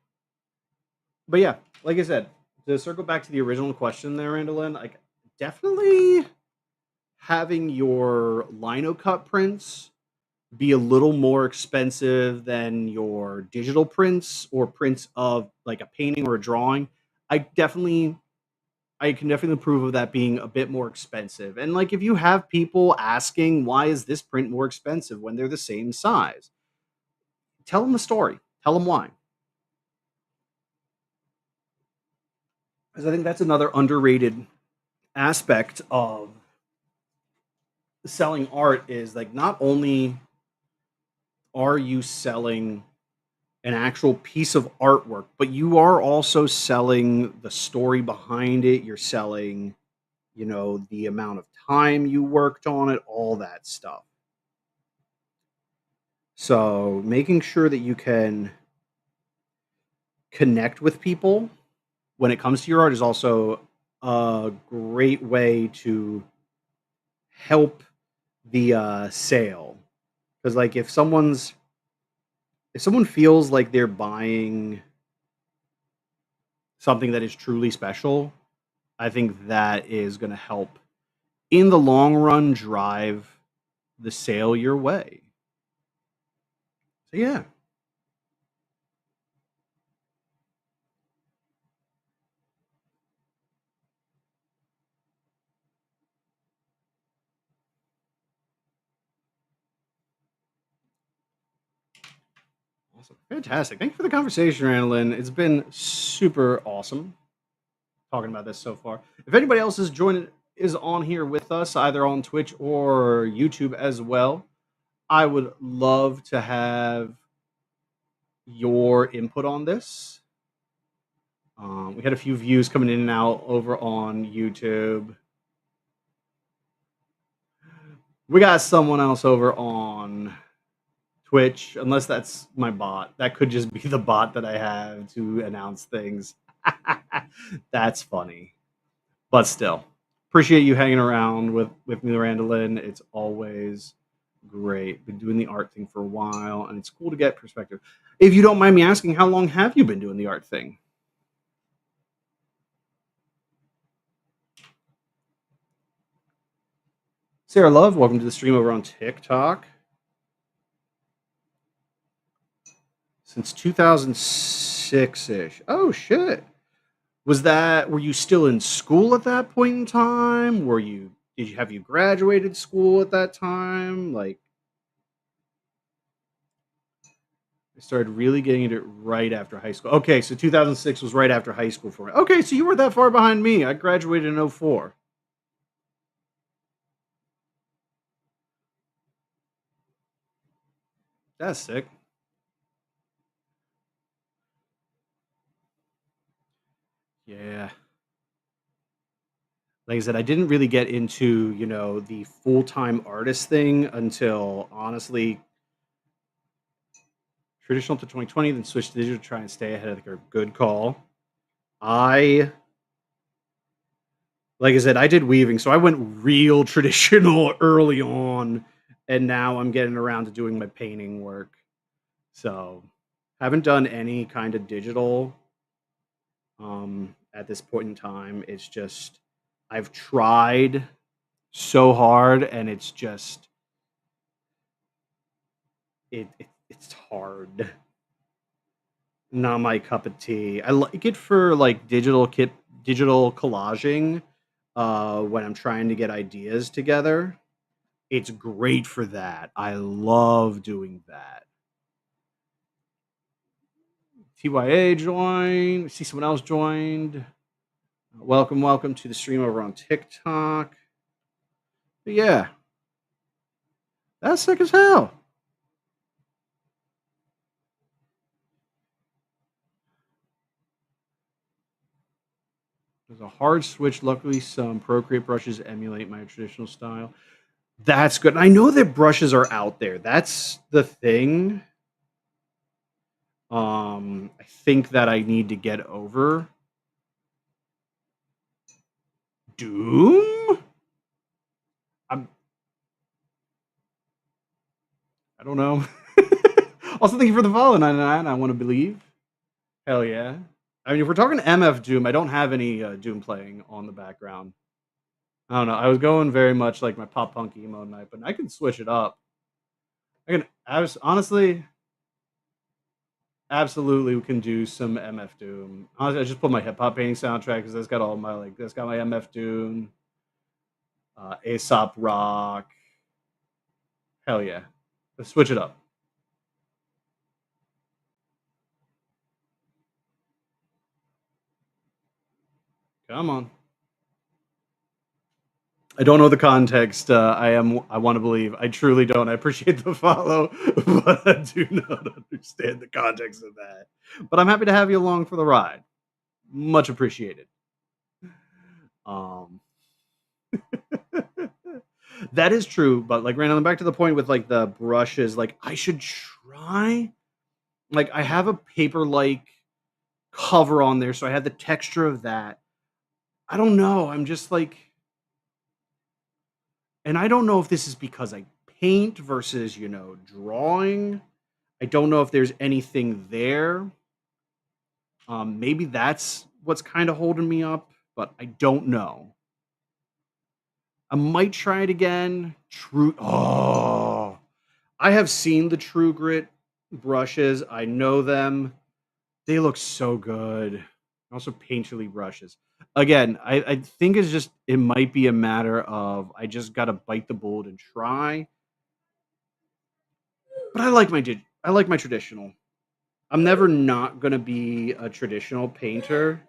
But yeah, like I said, to circle back to the original question there, Randallin, like definitely having your lino cut prints be a little more expensive than your digital prints or prints of like a painting or a drawing. I definitely I can definitely approve of that being a bit more expensive. And like if you have people asking why is this print more expensive when they're the same size, tell them the story. Tell them why. Because I think that's another underrated aspect of selling art is like not only are you selling an actual piece of artwork, but you are also selling the story behind it. You're selling, the amount of time you worked on it, all that stuff. So making sure that you can connect with people when it comes to your art is also a great way to help the sale. Because like if someone feels like they're buying something that is truly special, I think that is going to help in the long run drive the sale your way. So yeah, awesome, fantastic. Thank you for the conversation, Randallin. It's been super awesome talking about this so far. If anybody else is joining is on here with us, either on Twitch or YouTube as well, I would love to have your input on this. We had a few views coming in and out over on YouTube. We got someone else over on Twitch, unless that's my bot. That could just be the bot that I have to announce things. That's funny. But still, appreciate you hanging around with me, Randolin. It's always great. Been doing the art thing for a while, and it's cool to get perspective. If you don't mind me asking, how long have you been doing the art thing? Sarah Love, welcome to the stream over on TikTok. Since 2006 ish. Oh shit. Were you still in school at that point in time? Did you have you graduated school at that time? Like, I started really getting into it right after high school. Okay, so 2006 was right after high school for me. Okay, so you were that far behind me. I graduated in '04. That's sick. Yeah. Like I said, I didn't really get into, the full-time artist thing until honestly traditional to 2020, then switched to digital to try and stay ahead of the curve. Good call. I Like I said, I did weaving, so I went real traditional early on, and now I'm getting around to doing my painting work. So, haven't done any kind of digital at this point in time. It's just I've tried so hard, and it's just it's hard. Not my cup of tea. I like it for like digital collaging when I'm trying to get ideas together. It's great for that. I love doing that. TYA joined. See someone else joined. Welcome, welcome to the stream over on TikTok. But yeah, that's sick as hell. There's a hard switch. Luckily, some Procreate brushes emulate my traditional style. That's good. And I know that brushes are out there. That's the thing. I think that I need to get over. Doom? I'm I don't know. Also, thank you for the follow, 99. I want to believe. Hell yeah. I mean, if we're talking MF Doom, I don't have any Doom playing on the background. I don't know. I was going very much like my pop punk emo night, but I can switch it up. Honestly, absolutely, we can do some MF Doom. Honestly, I just put my hip hop painting soundtrack because that's got my MF Doom, Aesop Rock. Hell yeah. Let's switch it up. Come on. I don't know the context. I want to believe. I truly don't. I appreciate the follow, but I do not understand the context of that. But I'm happy to have you along for the ride. Much appreciated. Um, that is true. But like Randall, back to the point with like the brushes. Like I should try. Like I have a paper like cover on there, so I had the texture of that. I don't know. I'm just like, and I don't know if this is because I paint versus drawing. I don't know if there's anything there. Maybe that's what's kind of holding me up, but I don't know. I might try it again. True. Oh, I have seen the True Grit brushes. I know them. They look so good. Also, Painterly brushes. Again, I think it might be a matter of I just gotta bite the bullet and try. But I like my traditional. I'm never not gonna be a traditional painter.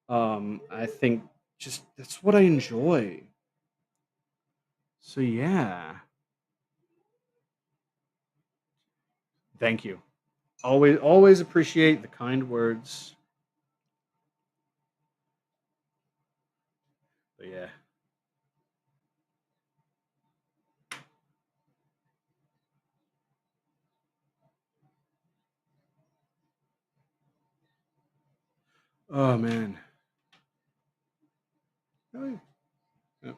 I think Just that's what I enjoy. So yeah, thank you. Always appreciate the kind words. But yeah. Oh man. Oh, yeah.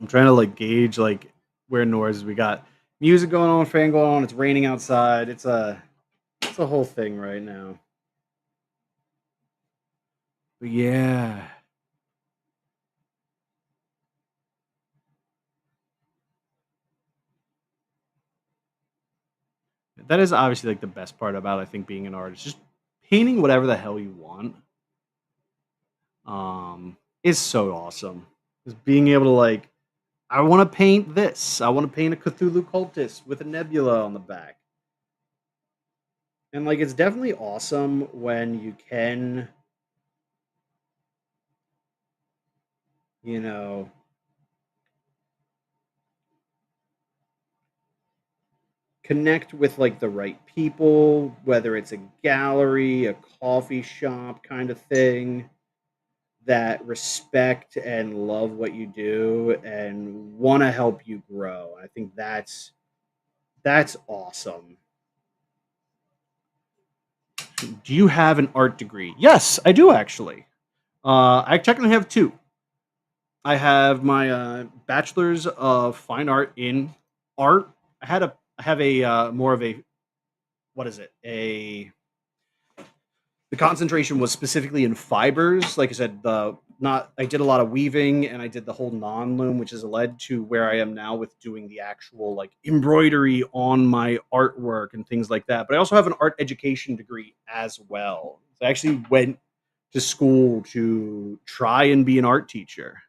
I'm trying to like gauge like where noise we got music going on, fan going on. It's raining outside. It's a whole thing right now. But yeah, that is obviously like the best part about I think being an artist, just painting whatever the hell you want. Is so awesome. Just being able to like, I want to paint this. I want to paint a Cthulhu cultist with a nebula on the back, and like it's definitely awesome when you can, you know, connect with like the right people, whether it's a gallery, a coffee shop kind of thing that respect and love what you do and want to help you grow. I think that's awesome. Do you have an art degree? Yes, I do actually. I technically have two. I have my bachelor's of fine art in art. I have a more of a what is it? A The concentration was specifically in fibers. Like I said, the not I did a lot of weaving and I did the whole non-loom, which has led to where I am now with doing the actual like embroidery on my artwork and things like that. But I also have an art education degree as well. So I actually went to school to try and be an art teacher.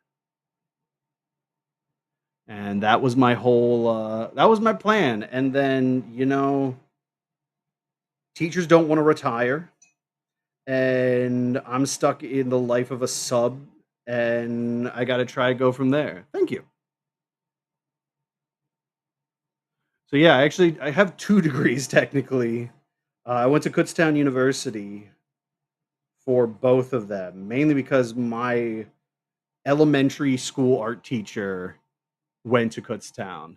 And that was my whole that was my plan. And then, teachers don't want to retire and I'm stuck in the life of a sub, and I got to try to go from there. Thank you. So yeah, I have two degrees technically. I went to Kutztown University for both of them, mainly because my elementary school art teacher went to Kutztown.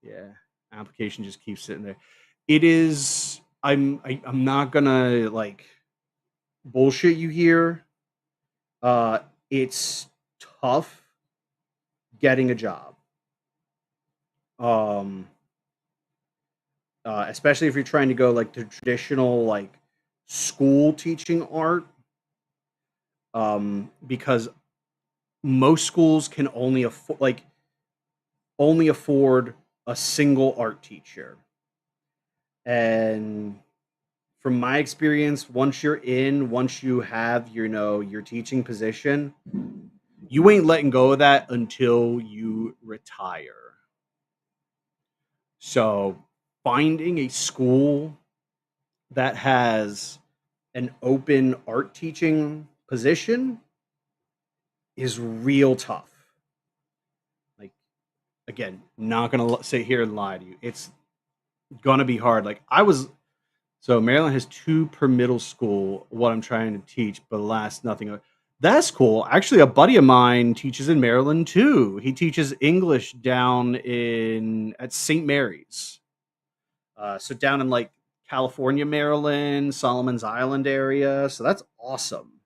Yeah, application just keeps sitting there. It is. I'm not gonna like bullshit you here. Uh, it's tough getting a job. Um, Especially if you're trying to go like the traditional like school teaching art, because most schools can only afford a single art teacher, and from my experience, once you have your teaching position, you ain't letting go of that until you retire. So finding a school that has an open art teaching position is real tough. Like again, not gonna sit here and lie to you. It's gonna be hard. So Maryland has two per middle school. What I'm trying to teach, but last nothing. That's cool. Actually, a buddy of mine teaches in Maryland too. He teaches English down in at St. Mary's. So down in like California, Maryland, Solomon's Island area. So that's awesome.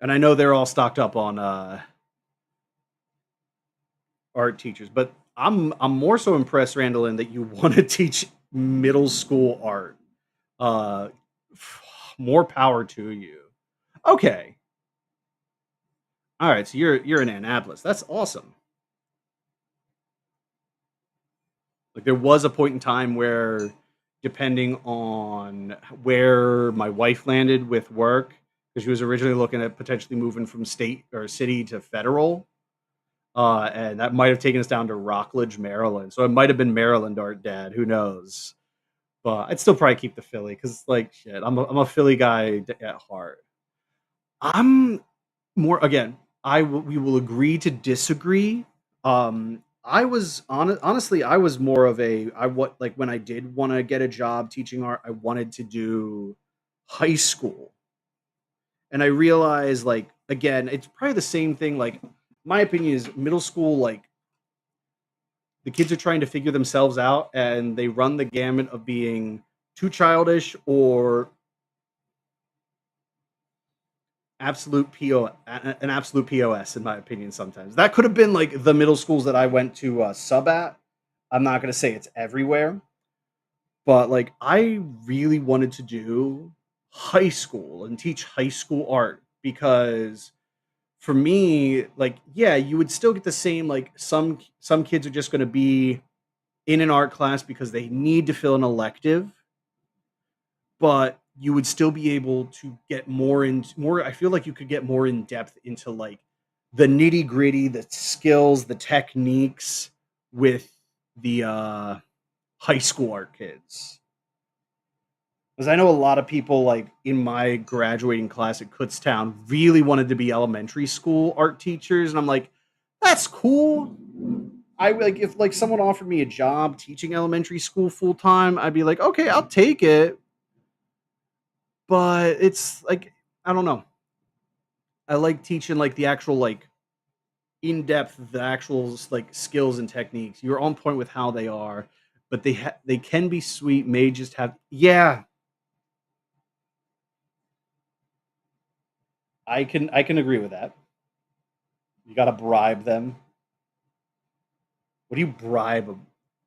And I know they're all stocked up on art teachers, but I'm more so impressed, Randall, that you want to teach middle school art. Uh, More power to you. Okay, all right. So you're in Annapolis. That's awesome. Like there was a point in time where, depending on where my wife landed with work, because she was originally looking at potentially moving from state or city to federal, and that might have taken us down to Rockledge, Maryland. So it might have been Maryland art, Dad. Who knows? but I'd still probably keep the Philly because, like, shit, I'm a Philly guy at heart. I'm more again. We will agree to disagree. Honestly, I was more of a I what like when I did want to get a job teaching art, I wanted to do high school, and I realized like again, it's probably the same thing. Like my opinion is middle school, like the kids are trying to figure themselves out, and they run the gamut of being too childish or an absolute POS in my opinion sometimes. That could have been like the middle schools that I went to sub at. I'm not going to say it's everywhere, but like I really wanted to do high school and teach high school art because for me like yeah, you would still get the same like some kids are just going to be in an art class because they need to fill an elective, but you would still be able to get more. I feel like you could get more in depth into like the nitty gritty, the skills, the techniques with the high school art kids. Because I know a lot of people like in my graduating class at Kutztown really wanted to be elementary school art teachers, and I'm like, that's cool. I like if like someone offered me a job teaching elementary school full time, I'd be like, okay, I'll take it. But it's like I don't know. I like teaching like the actual like in depth the actual like skills and techniques. You're on point with how they are, but they can be sweet. May just have yeah. I can agree with that. You got to bribe them. What do you bribe?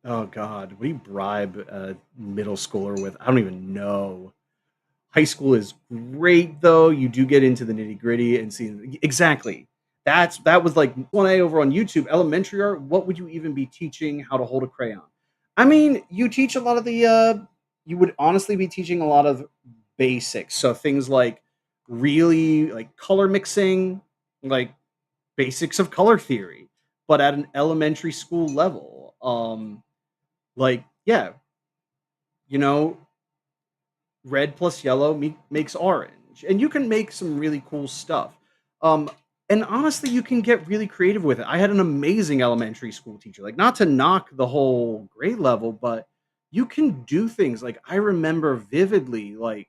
Oh God, what do you bribe a middle schooler with? I don't even know. High school is great though. You do get into the nitty gritty and see exactly. That was like 1A over on YouTube. Elementary art. What would you even be teaching? How to hold a crayon? I mean, you teach a lot of the. You would honestly be teaching a lot of basics. So things like really like color mixing, like basics of color theory, but at an elementary school level. Like yeah, you know, red plus yellow makes orange, and you can make some really cool stuff. Um, and honestly, you can get really creative with it. I had an amazing elementary school teacher. Like, not to knock the whole grade level, but you can do things. Like, I remember vividly, like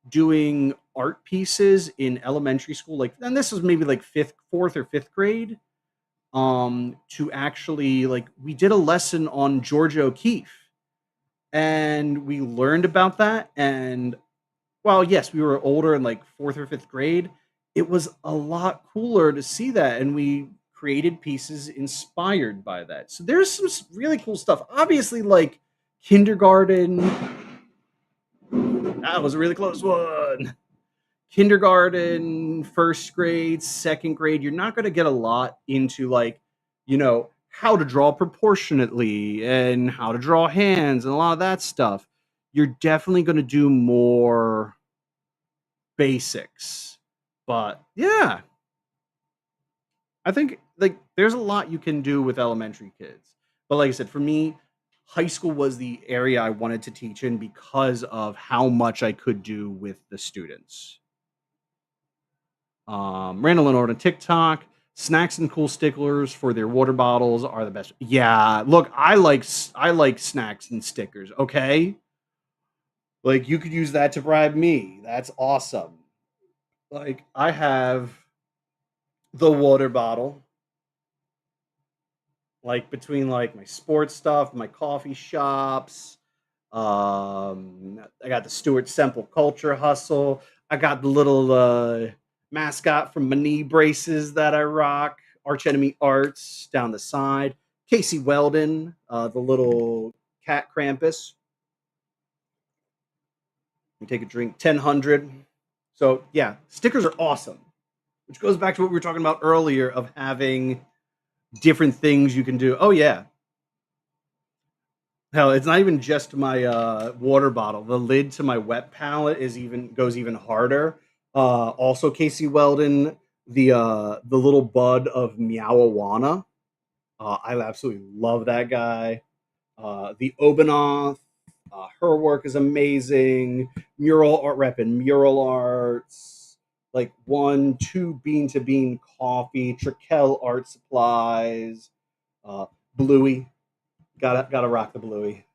doing art pieces in elementary school. Like, and this was maybe like fourth or fifth grade. To actually like, we did a lesson on Georgia O'Keeffe, and we learned about that, and well, yes, we were older in like fourth or fifth grade. It was a lot cooler to see that, and we created pieces inspired by that. So there's some really cool stuff. Obviously, like kindergarten, that was a really close one. Kindergarten, first grade, second grade, you're not going to get a lot into like, how to draw proportionately and how to draw hands and a lot of that stuff. You're definitely going to do more basics. But yeah, I think like there's a lot you can do with elementary kids. But like I said, for me, high school was the area I wanted to teach in because of how much I could do with the students. Randall and on TikTok. Snacks and cool sticklers for their water bottles are the best. Yeah, look, I like snacks and stickers. Okay, like you could use that to bribe me. That's awesome. Like I have the water bottle, like between like my sports stuff, my coffee shops. I got the Stuart Semple Culture Hustle. I got the little mascot from my knee braces that I rock. Arch Enemy Arts down the side. Casey Weldon, the little cat Krampus. We take a drink. 1000. So yeah, stickers are awesome. Which goes back to what we were talking about earlier of having different things you can do. Oh yeah, hell, it's not even just my water bottle. The lid to my wet palette is even goes even harder. Also, Casey Weldon, the little bud of Meowawana. I absolutely love that guy. The Obanoth. Her work is amazing. Mural art, repping mural arts. Like one, two bean to bean coffee. Trikel art supplies. Uh, Bluey, gotta rock the Bluey.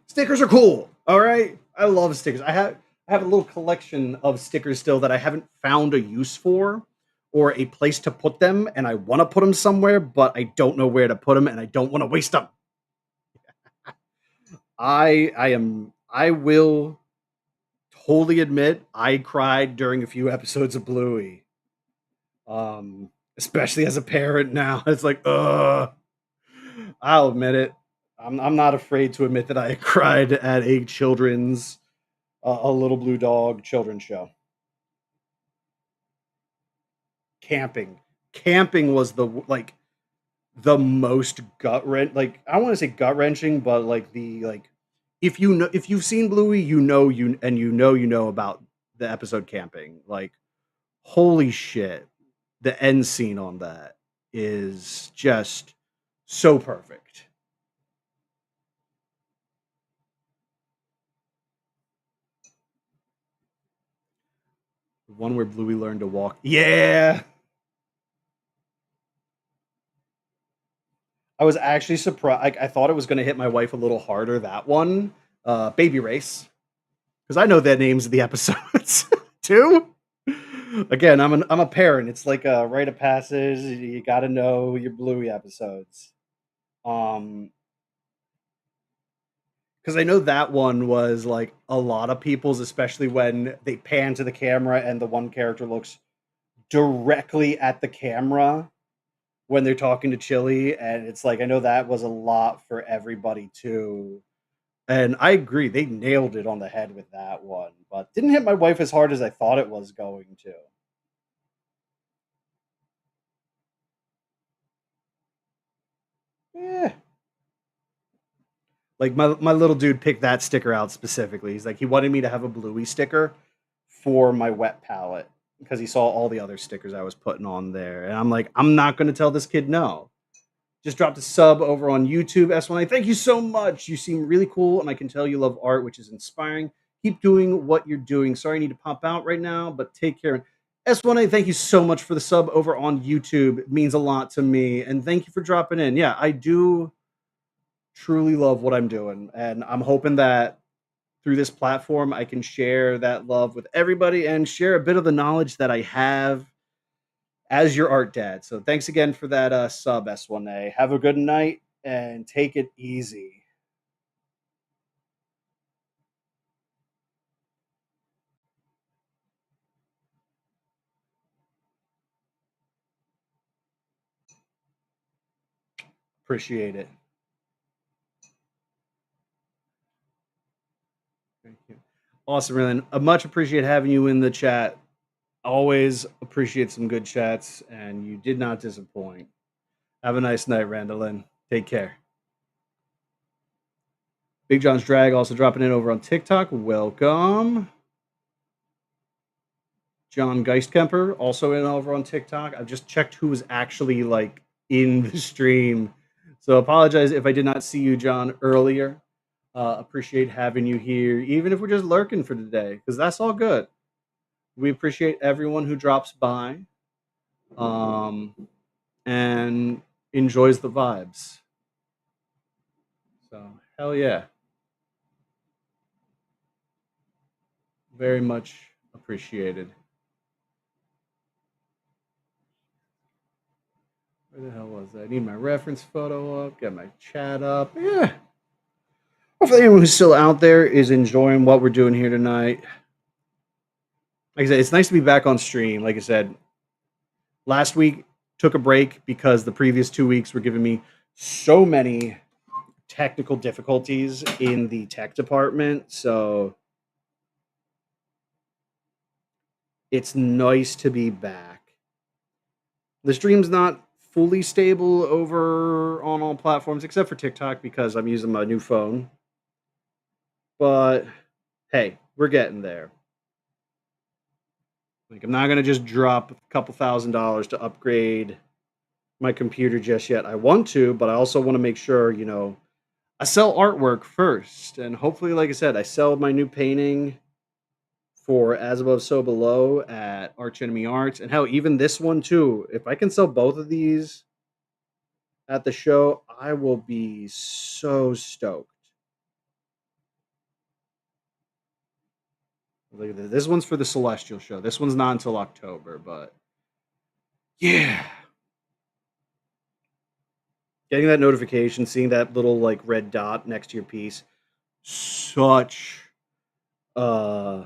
Stickers are cool. All right, I love stickers. I have a little collection of stickers still that I haven't found a use for or a place to put them, and I want to put them somewhere, but I don't know where to put them, and I don't want to waste them. I will totally admit I cried during a few episodes of Bluey. Especially as a parent now. It's like, I'll admit it. I'm not afraid to admit that I cried at a children's a little blue dog children's show. Camping. Camping was the most gut wrench. Like I don't want to say gut wrenching, but like if you know if you've seen Bluey, you know about the episode Camping. Like holy shit, the end scene on that is just so perfect. The one where Bluey learned to walk. Yeah, I was actually surprised. I thought it was going to hit my wife a little harder. That one, Baby Race, because I know their names of the episodes too. Again, I'm a parent. It's like a rite of passage. You got to know your Bluey episodes. Um, because I know that one was like a lot of people's, especially when they pan to the camera and the one character looks directly at the camera when they're talking to Chili, and it's like I know that was a lot for everybody too. And I agree, they nailed it on the head with that one, but didn't hit my wife as hard as I thought it was going to. Yeah. Like my little dude picked that sticker out specifically. He's like he wanted me to have a Bluey sticker for my wet palette because he saw all the other stickers I was putting on there. And I'm like, I'm not going to tell this kid no. Just dropped a sub over on YouTube. S1A, thank you so much. You seem really cool, and I can tell you love art, which is inspiring. Keep doing what you're doing. Sorry I need to pop out right now, but take care. S1A, thank you so much for the sub over on YouTube. It means a lot to me. And thank you for dropping in. Yeah, I do truly love what I'm doing. And I'm hoping that through this platform, I can share that love with everybody and share a bit of the knowledge that I have as your art dad. So thanks again for that sub, S1A. Have a good night and take it easy. Appreciate it. Thank you. Awesome, Rylan. I much appreciate having you in the chat. Always appreciate some good chats, and you did not disappoint. Have a nice night, Randallin. Take care. Big John's Drag also dropping in over on TikTok. Welcome. John Geistkemper also in over on TikTok. I've just checked who was actually like in the stream. So apologize if I did not see you, John, earlier. Appreciate having you here, even if we're just lurking for today, because that's all good. We appreciate everyone who drops by um, and enjoys the vibes. So hell yeah, very much appreciated. Where the hell was that? I need my reference photo up, get my chat up. Yeah. Hopefully, anyone who's still out there is enjoying what we're doing here tonight. Like I said, it's nice to be back on stream. Like I said, last week took a break because the previous 2 weeks were giving me so many technical difficulties in the tech department. So it's nice to be back. The stream's not fully stable over on all platforms except for TikTok because I'm using my new phone. But hey, we're getting there. Like I'm not gonna just drop a couple $1,000s to upgrade my computer just yet. I want to, but I also want to make sure, I sell artwork first, and hopefully, like I said, I sell my new painting for As Above, So Below at Arch Enemy Arts, and hell, even this one too. If I can sell both of these at the show, I will be so stoked. Look at this. This one's for the Celestial show. This one's not until October, but yeah, getting that notification, seeing that little like red dot next to your piece, such uh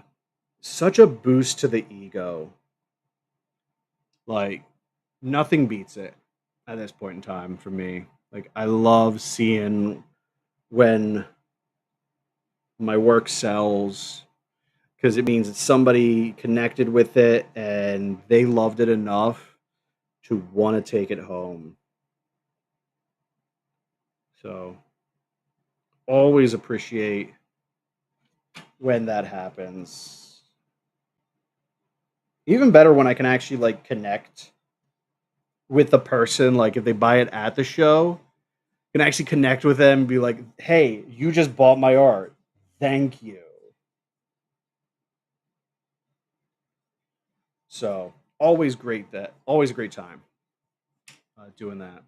such a boost to the ego. Like nothing beats it at this point in time for me. Like I love seeing when my work sells because it means that somebody connected with it and they loved it enough to want to take it home. So always appreciate when that happens. Even better when I can actually like connect with the person. Like if they buy it at the show, can actually connect with them and be like, "Hey, you just bought my art. Thank you." So always great that always a great time doing that.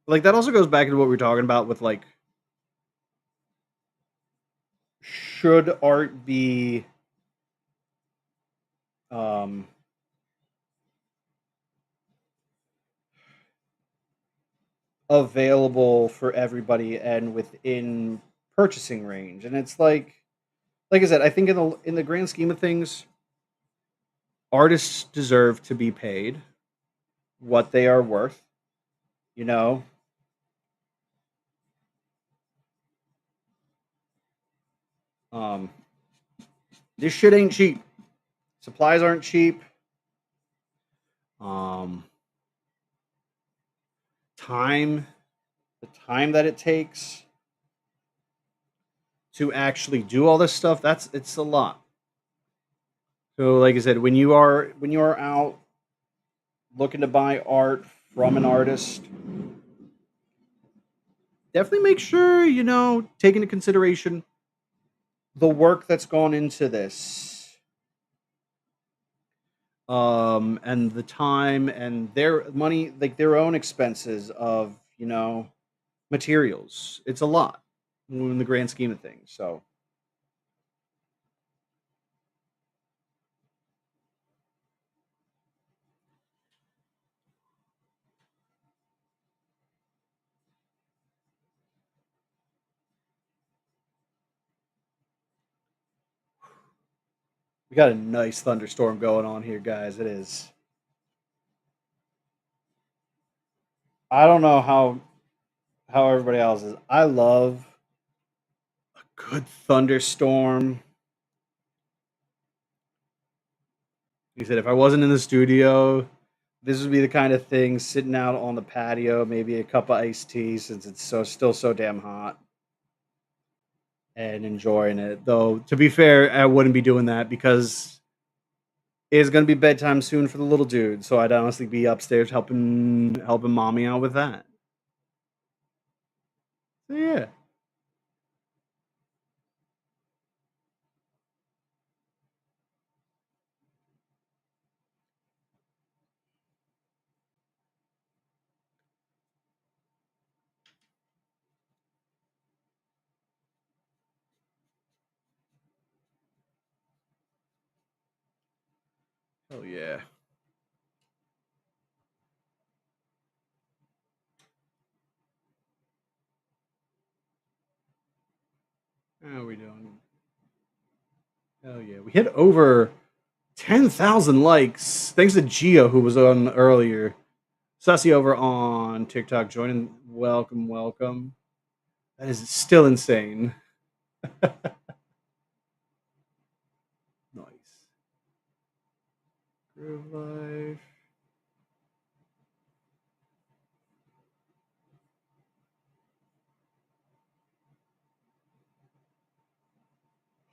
Like that also goes back to what we were talking about with like, should art be um, available for everybody and within purchasing range? And it's like I said, I think in the grand scheme of things, artists deserve to be paid what they are worth. You know, um, this shit ain't cheap. Supplies aren't cheap. Um, time, the time that it takes to actually do all this stuff, that's it's a lot. So, like I said, when you are out looking to buy art from an artist, definitely make sure take into consideration the work that's gone into this, and the time and their money, like their own expenses of materials. It's a lot in the grand scheme of things. So, we got a nice thunderstorm going on here, guys. It is. I don't know how everybody else is. I love a good thunderstorm. He said, if I wasn't in the studio, this would be the kind of thing sitting out on the patio, maybe a cup of iced tea since it's still so damn hot and enjoying it. Though to be fair, I wouldn't be doing that because it's gonna be bedtime soon for the little dude. So I'd honestly be upstairs helping mommy out with that. So yeah. Oh yeah. How are we doing? Hell yeah. We hit over 10,000 likes. Thanks to Gio who was on earlier. Sussy over on TikTok joining. Welcome, welcome. That is still insane. Nice. Groove Life.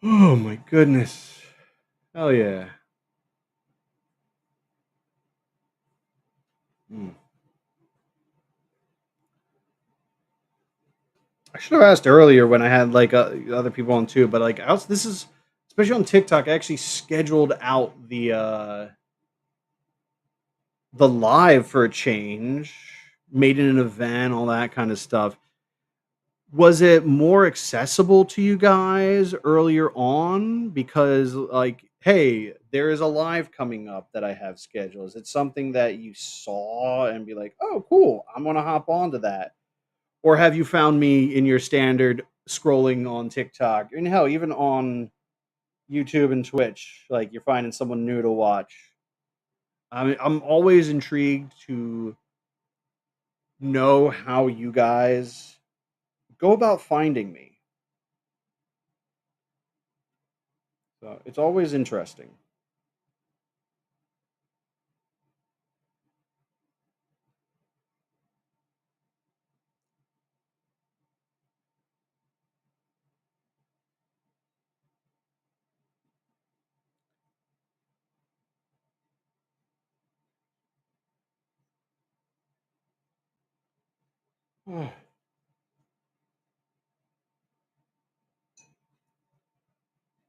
Oh my goodness. Hell yeah. Mm. I should have asked earlier when I had like other people on too, but like this is especially on TikTok. I actually scheduled out the live for a change, made it an event, all that kind of stuff. Was it more accessible to you guys earlier on? Because, like, hey, there is a live coming up that I have scheduled. Is it something that you saw and be like, oh, cool, I'm gonna hop onto that? Or have you found me in your standard scrolling on TikTok and hell, even on YouTube and Twitch, like you're finding someone new to watch? I mean, I'm always intrigued to know how you guys go about finding me. So it's always interesting.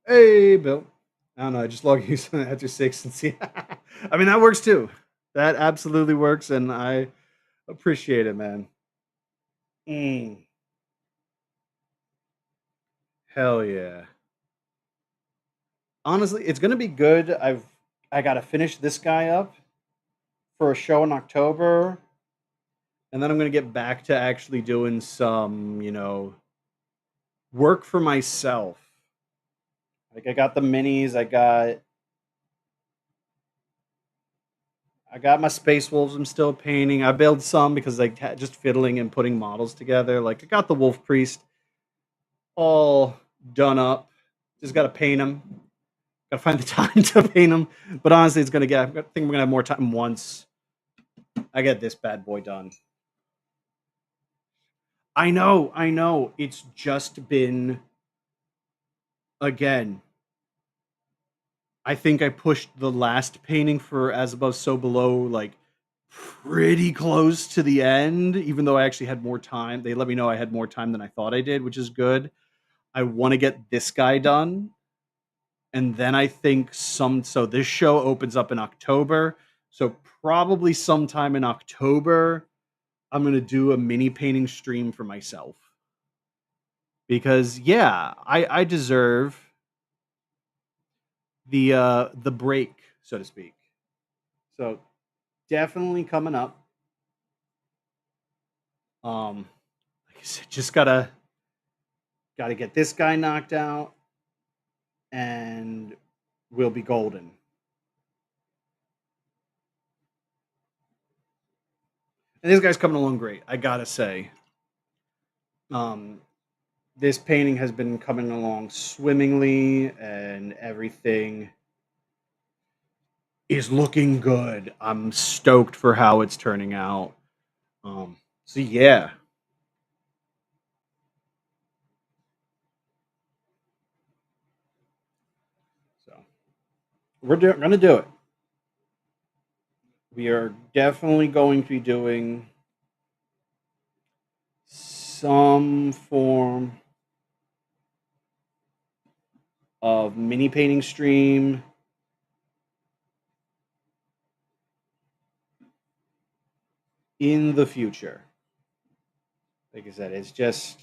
Hey, Bill. I don't know. I just log you after six and see. I mean, that works too. That absolutely works, and I appreciate it, man. Mm, hell yeah. Honestly, it's gonna be good. I gotta finish this guy up for a show in October, and then I'm gonna get back to actually doing some, work for myself. Like I got the minis, I got my Space Wolves. I'm still painting. I built some because like just fiddling and putting models together. Like I got the Wolf Priest all done up. Just got to paint them. Got to find the time to paint them. But honestly, it's gonna get. I think we're gonna have more time once I get this bad boy done. I know. I know. It's just been again. I think I pushed the last painting for As Above, So Below like pretty close to the end, even though I actually had more time. They let me know I had more time than I thought I did, which is good. I want to get this guy done. And then I think so this show opens up in October. So probably sometime in October, I'm gonna do a mini painting stream for myself. Because yeah, I deserve the break, so to speak. So definitely coming up. Like I said, just gotta get this guy knocked out and we'll be golden. And this guy's coming along great, I gotta say. Um, this painting has been coming along swimmingly, and everything is looking good. I'm stoked for how it's turning out. So yeah, so gonna do it. We are definitely going to be doing some form of mini painting stream in the future. Like I said, it's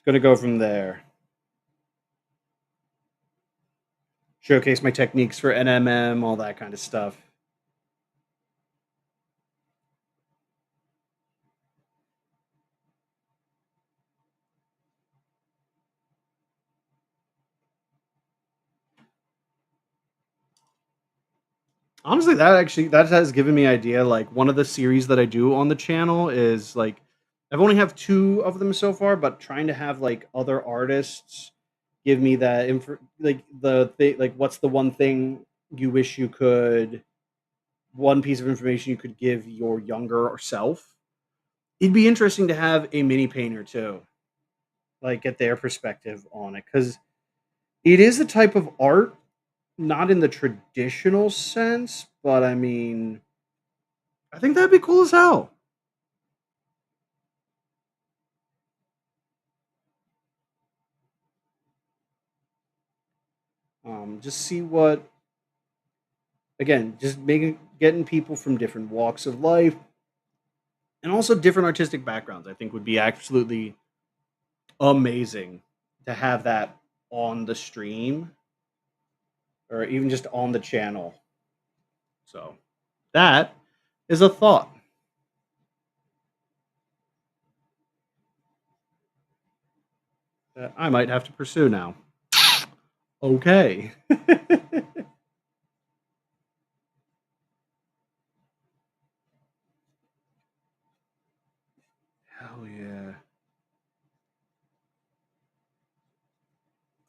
gonna go from there. Showcase my techniques for NMM, all that kind of stuff. Honestly, that has given me idea. Like one of the series that I do on the channel is like I've only have two of them so far, but trying to have like other artists give me that info, like like what's the one thing you wish you could, one piece of information you could give your younger self. It'd be interesting to have a mini painter too, like get their perspective on it because it is a type of art, not in the traditional sense, but I mean I think that'd be cool as hell. Just see what again, just making getting people from different walks of life and also different artistic backgrounds. I think would be absolutely amazing to have that on the stream or even just on the channel. So that is a thought that I might have to pursue now. Okay. Hell yeah.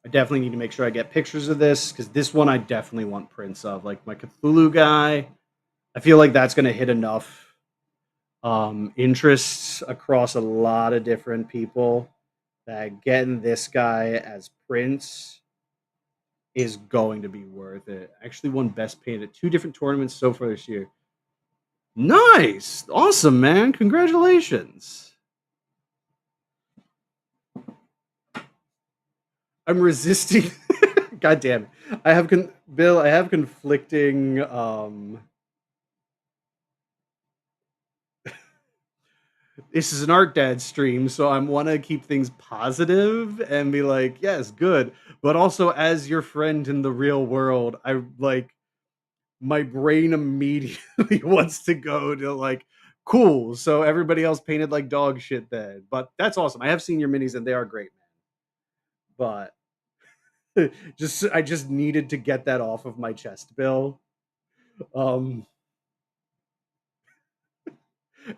I definitely need to make sure I get pictures of this because this one I definitely want prints of. Like my Cthulhu guy, I feel like that's going to hit enough interests across a lot of different people that getting this guy as prints is going to be worth it. I actually won best paint at two different tournaments so far this year. Nice. Awesome, man. Congratulations. I'm resisting. God damn it. Bill, I have conflicting this is an Art Dad stream, so I want to keep things positive and be like, yes, good. But also, as your friend in the real world, I like my brain immediately wants to go to like, cool. So everybody else painted like dog shit then. But that's awesome. I have seen your minis and they are great, man. But just I just needed to get that off of my chest, Bill. Um,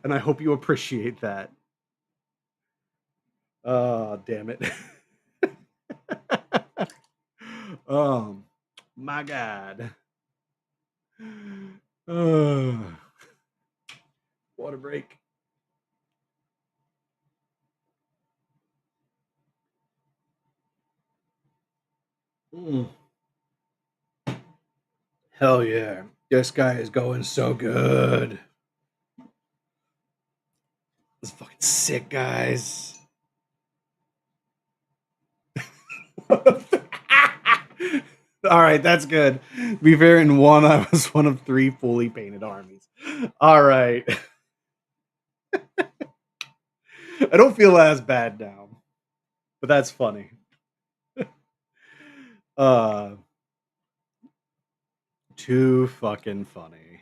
and I hope you appreciate that. Oh, damn it. um, my God. Uh, water break. Mm. Hell yeah. This guy is going so good. This is fucking sick, guys. All right, that's good. To be fair, in one, I was one of three fully painted armies. All right. I don't feel as bad now, but that's funny. Uh, too fucking funny.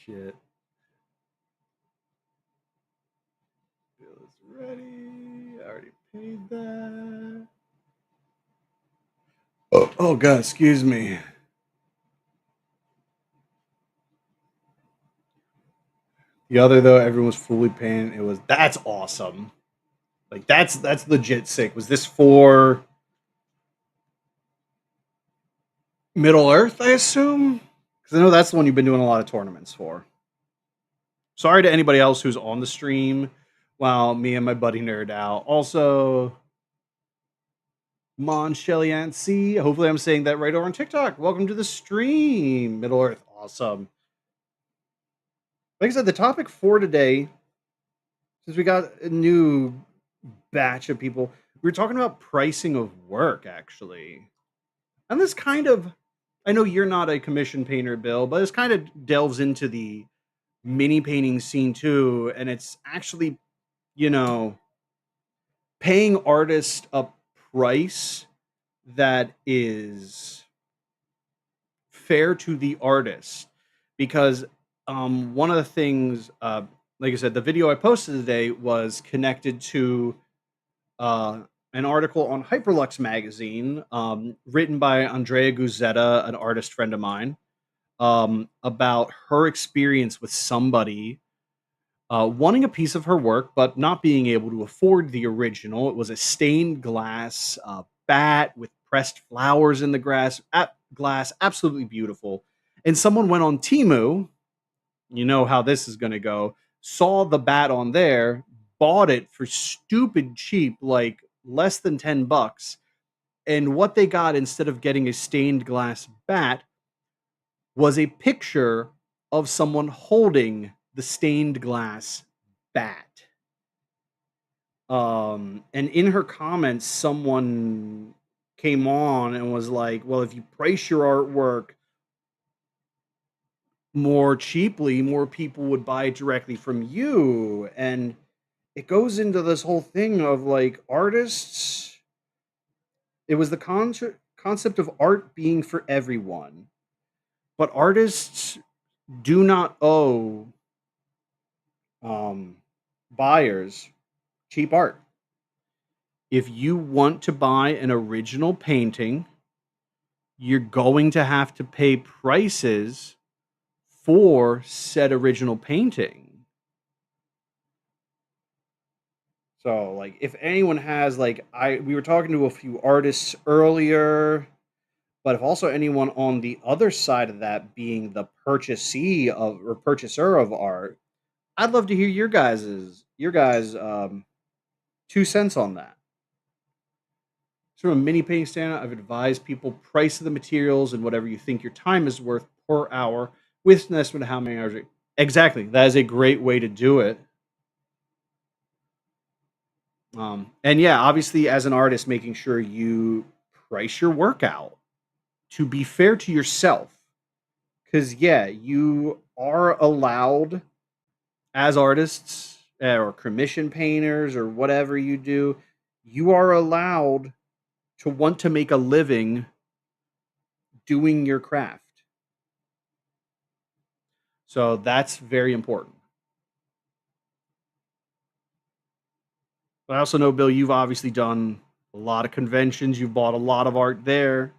Shit. Bill is ready. I already paid that. Oh god, excuse me. The other though, everyone was fully painted. It was that's awesome. Like that's legit sick. Was this for Middle Earth? I assume because I know that's the one you've been doing a lot of tournaments for. Sorry to anybody else who's on the stream while me and my buddy nerd out. Also, Mon Shellyancy. Hopefully, I'm saying that right over on TikTok. Welcome to the stream, Middle Earth. Awesome. Like I said, the topic for today, since we got a new batch of people, we were talking about pricing of work actually, and this kind of, I know you're not a commission painter, Bill, but this kind of delves into the mini painting scene too, and it's actually, you know, paying artists a price that is fair to the artist because one of the things like I said, the video I posted today was connected to uh, an article on Hyperlux magazine, written by Andrea Guzetta, an artist friend of mine, about her experience with somebody wanting a piece of her work, but not being able to afford the original. It was a stained glass bat with pressed flowers in the glass, absolutely beautiful. And someone went on Timu, you know how this is going to go, saw the bat on there, bought it for stupid cheap, like less than $10. And what they got instead of getting a stained glass bat was a picture of someone holding the stained glass bat. And in her comments, someone came on and was like, "Well, if you price your artwork more cheaply, more people would buy it directly from you." And it goes into this whole thing of like artists. It was the concept of art being for everyone, but artists do not owe um, buyers cheap art. If you want to buy an original painting, you're going to have to pay prices for said original painting. So, like, if anyone has, like, we were talking to a few artists earlier, but if also anyone on the other side of that being the purchasee of or purchaser of art, I'd love to hear your guys' 2 cents on that. So, from a mini painting stand, I've advised people price of the materials and whatever you think your time is worth per hour with an estimate of how many hours. Exactly. That is a great way to do it. And yeah, obviously, as an artist, making sure you price your work out to be fair to yourself. Because, yeah, you are allowed as artists or commission painters or whatever you do, you are allowed to want to make a living doing your craft. So that's very important. But I also know, Bill, you've obviously done a lot of conventions. You've bought a lot of art there.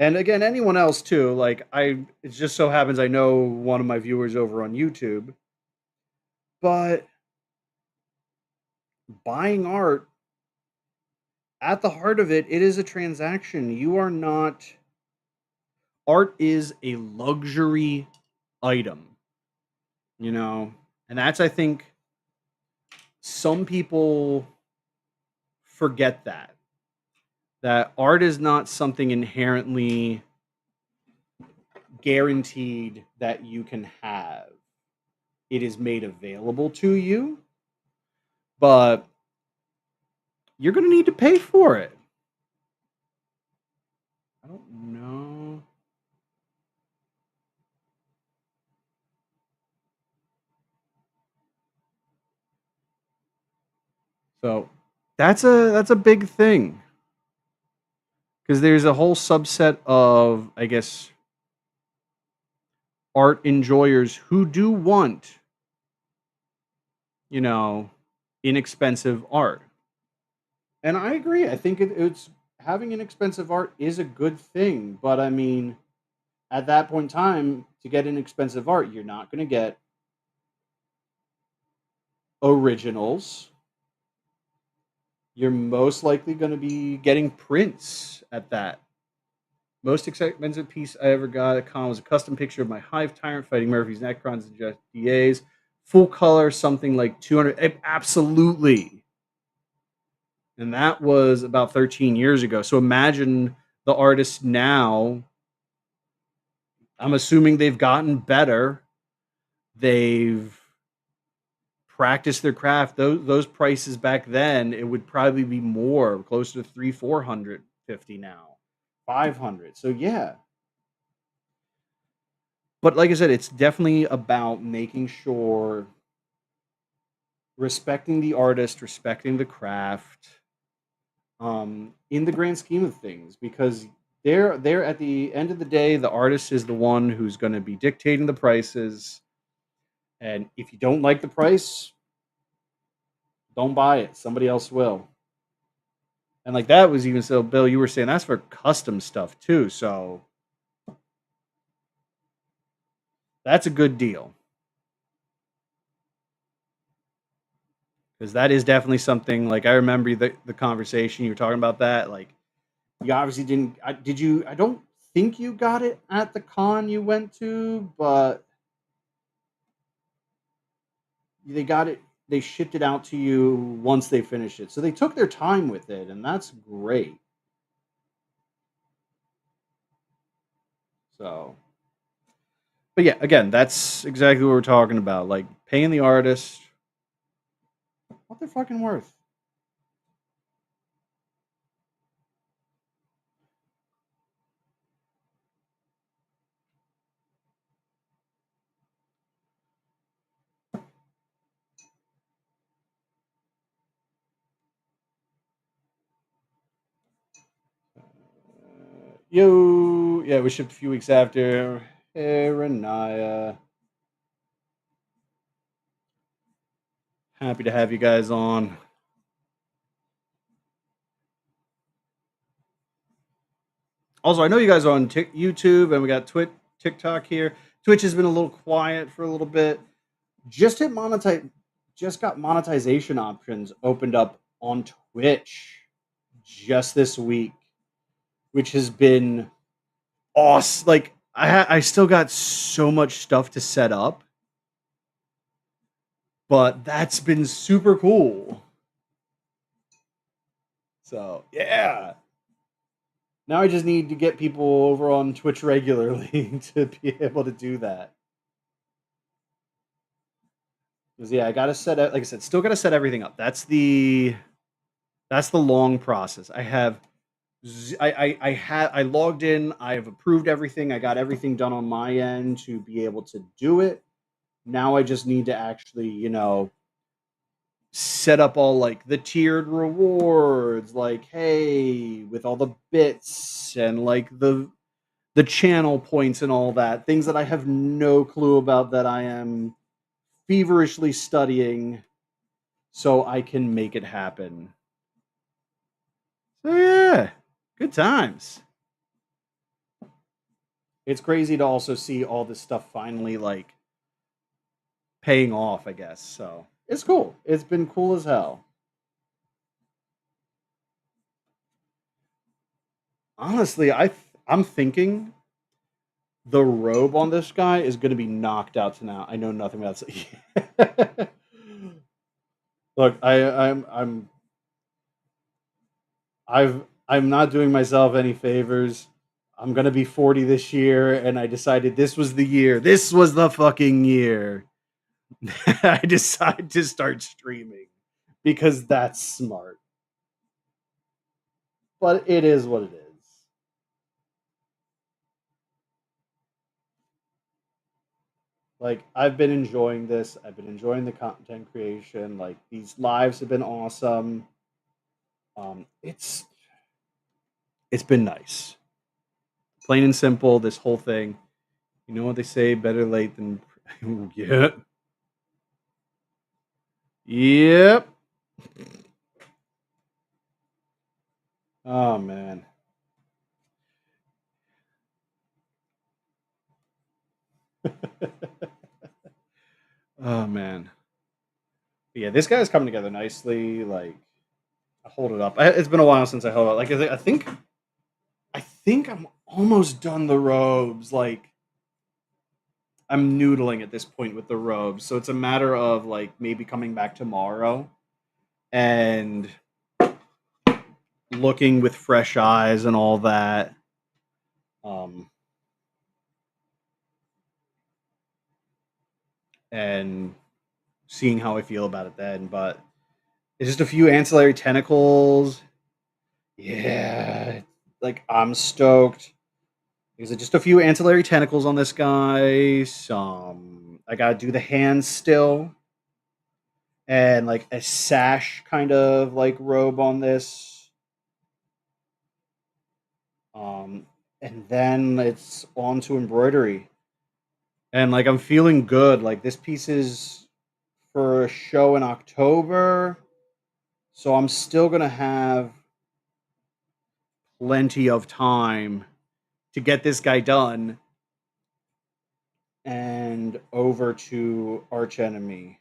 And again, anyone else too. It just so happens I know one of my viewers over on YouTube. But buying art, at the heart of it, it is a transaction. You are not, art is a luxury item, you know? And that's, I think, some people forget that art is not something inherently guaranteed that you can have. It is made available to you, but you're going to need to pay for it. I don't know. So that's a big thing because there's a whole subset of, I guess, art enjoyers who do want, you know, inexpensive art. And I agree. I think it's having inexpensive art is a good thing, but I mean, at that point in time, to get inexpensive art, you're not going to get originals. You're most likely going to be getting prints at that. Most expensive piece I ever got at con was a custom picture of my Hive Tyrant fighting Murphy's Necrons and just DAs. Full color, something like 200. Absolutely. And that was about 13 years ago. So imagine the artists now. I'm assuming they've gotten better. They've practiced their craft. Those prices back then, it would probably be more, closer to 450 now, 500. So yeah, but like I said, it's definitely about making sure respecting the artist, respecting the craft, in the grand scheme of things, because they're at the end of the day, the artist is the one who's going to be dictating the prices, and if you don't like the price, don't buy it. Somebody else will. And like that was even so, Bill, you were saying that's for custom stuff too. So that's a good deal because that is definitely something. Like I remember the conversation you were talking about that. Like you obviously didn't. Did you? I don't think you got it at the con you went to, but they got it. They shipped it out to you once they finished it. So they took their time with it, and that's great. So But yeah, again, that's exactly what we're talking about. Like paying the artist what they're fucking worth. Yo, yeah, we shipped a few weeks after. Hey, Renaya. Happy to have you guys on. Also, I know you guys are on YouTube and we got TikTok here. Twitch has been a little quiet for a little bit. Just hit monetize. Just got monetization options opened up on Twitch just this week, which has been awesome. Like I still got so much stuff to set up, but that's been super cool. So yeah. Now I just need to get people over on Twitch regularly to be able to do that. Because yeah, I gotta set it. Like I said, still gotta set everything up. That's the long process. I have I logged in. I have approved everything. I got everything done on my end to be able to do it. Now I just need to actually, set up all like the tiered rewards, like hey, with all the bits and like the channel points and all that. Things that I have no clue about that I am feverishly studying so I can make it happen. So yeah, good times. It's crazy to also see all this stuff finally like paying off, I guess. So it's cool. It's been cool as hell. Honestly, I'm thinking the robe on this guy is going to be knocked out to now. I know nothing about it. Look, I'm not doing myself any favors. I'm gonna be 40 this year, and I decided this was the year. This was the fucking year. I decided to start streaming because that's smart. But it is what it is. Like I've been enjoying this. I've been enjoying the content creation. Like these lives have been awesome. It's been nice. Plain and simple. This whole thing. You know what they say? Better late than yeah. Yep. Oh man. Oh man. But yeah, this guy's coming together nicely. Like I hold it up. It's been a while since I held it. Like I think I'm almost done the robes. Like I'm noodling at this point with the robes. So it's a matter of like maybe coming back tomorrow and looking with fresh eyes and all that. Um and seeing how I feel about it then. But it's just a few ancillary tentacles. Yeah. Like I'm stoked. There's just a few ancillary tentacles on this guy. Some I gotta do the hands still, and like a sash kind of like robe on this. Um, and then it's on to embroidery. And like I'm feeling good. Like this piece is for a show in October, so I'm still gonna have plenty of time to get this guy done and over to Arch Enemy.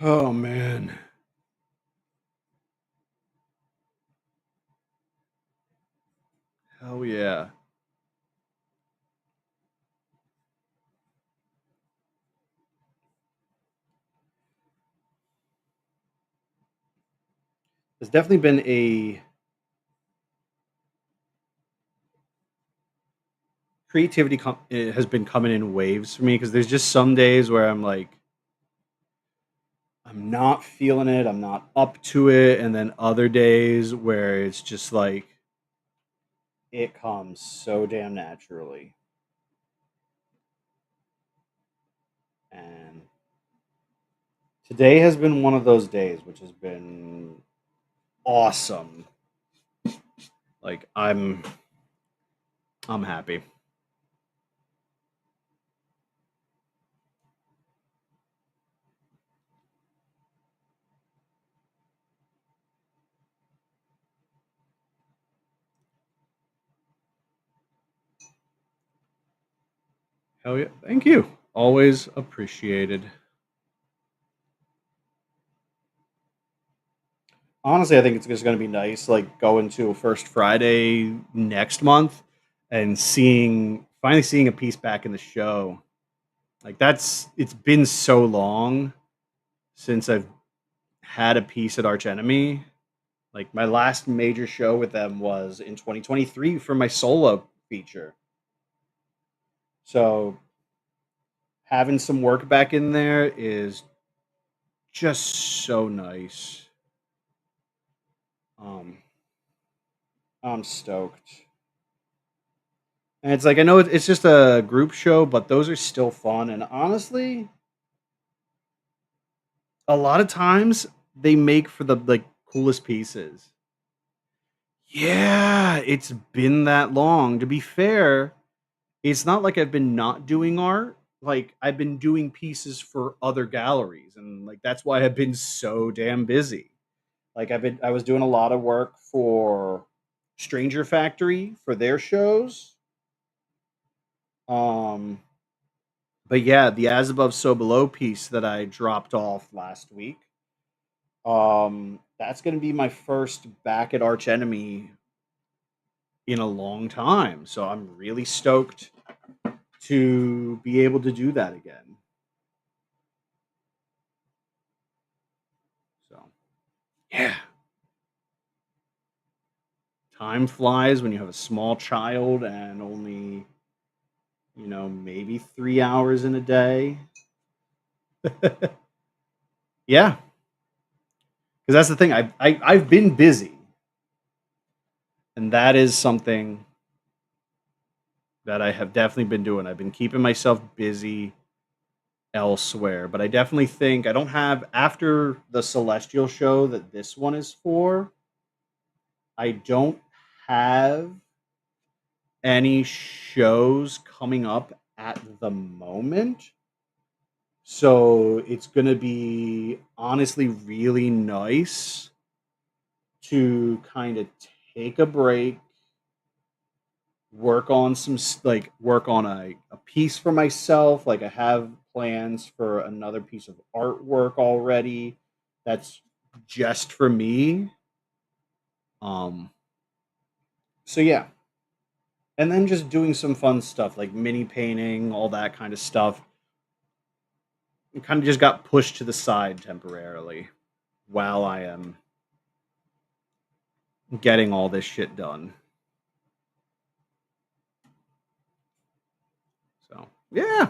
Oh man. Hell yeah. There's definitely been creativity it has been coming in waves for me because there's just some days where I'm like, I'm not feeling it, I'm not up to it, and then other days where it's just like it comes so damn naturally. And today has been one of those days, which has been awesome. Like I'm happy. Hell yeah. Thank you. Always appreciated. Honestly, I think it's just going to be nice, like going to a first Friday next month and finally seeing a piece back in the show. Like it's been so long since I've had a piece at Arch Enemy. Like my last major show with them was in 2023 for my solo feature. So having some work back in there is just so nice. Um, I'm stoked. And it's like I know it's just a group show, but those are still fun. And honestly, a lot of times they make for the like coolest pieces. Yeah, it's been that long. To be fair, it's not like I've been not doing art. Like I've been doing pieces for other galleries, and like that's why I've been so damn busy. Like I was doing a lot of work for Stranger Factory for their shows. Um, but yeah, the As Above So Below piece that I dropped off last week. That's gonna be my first back at Arch Enemy in a long time. So I'm really stoked to be able to do that again. So yeah, time flies when you have a small child and only, maybe 3 hours in a day. Yeah, because that's the thing. I've been busy, and that is something that I have definitely been doing. I've been keeping myself busy elsewhere, but I definitely think I don't have after the Celestial show that this one is for. I don't have any shows coming up at the moment. So it's going to be honestly really nice to kind of take a break, work on work on a piece for myself. Like I have plans for another piece of artwork already that's just for me. Um so yeah, and then just doing some fun stuff like mini painting, all that kind of stuff. It kind of just got pushed to the side temporarily while I am getting all this shit done. So, yeah.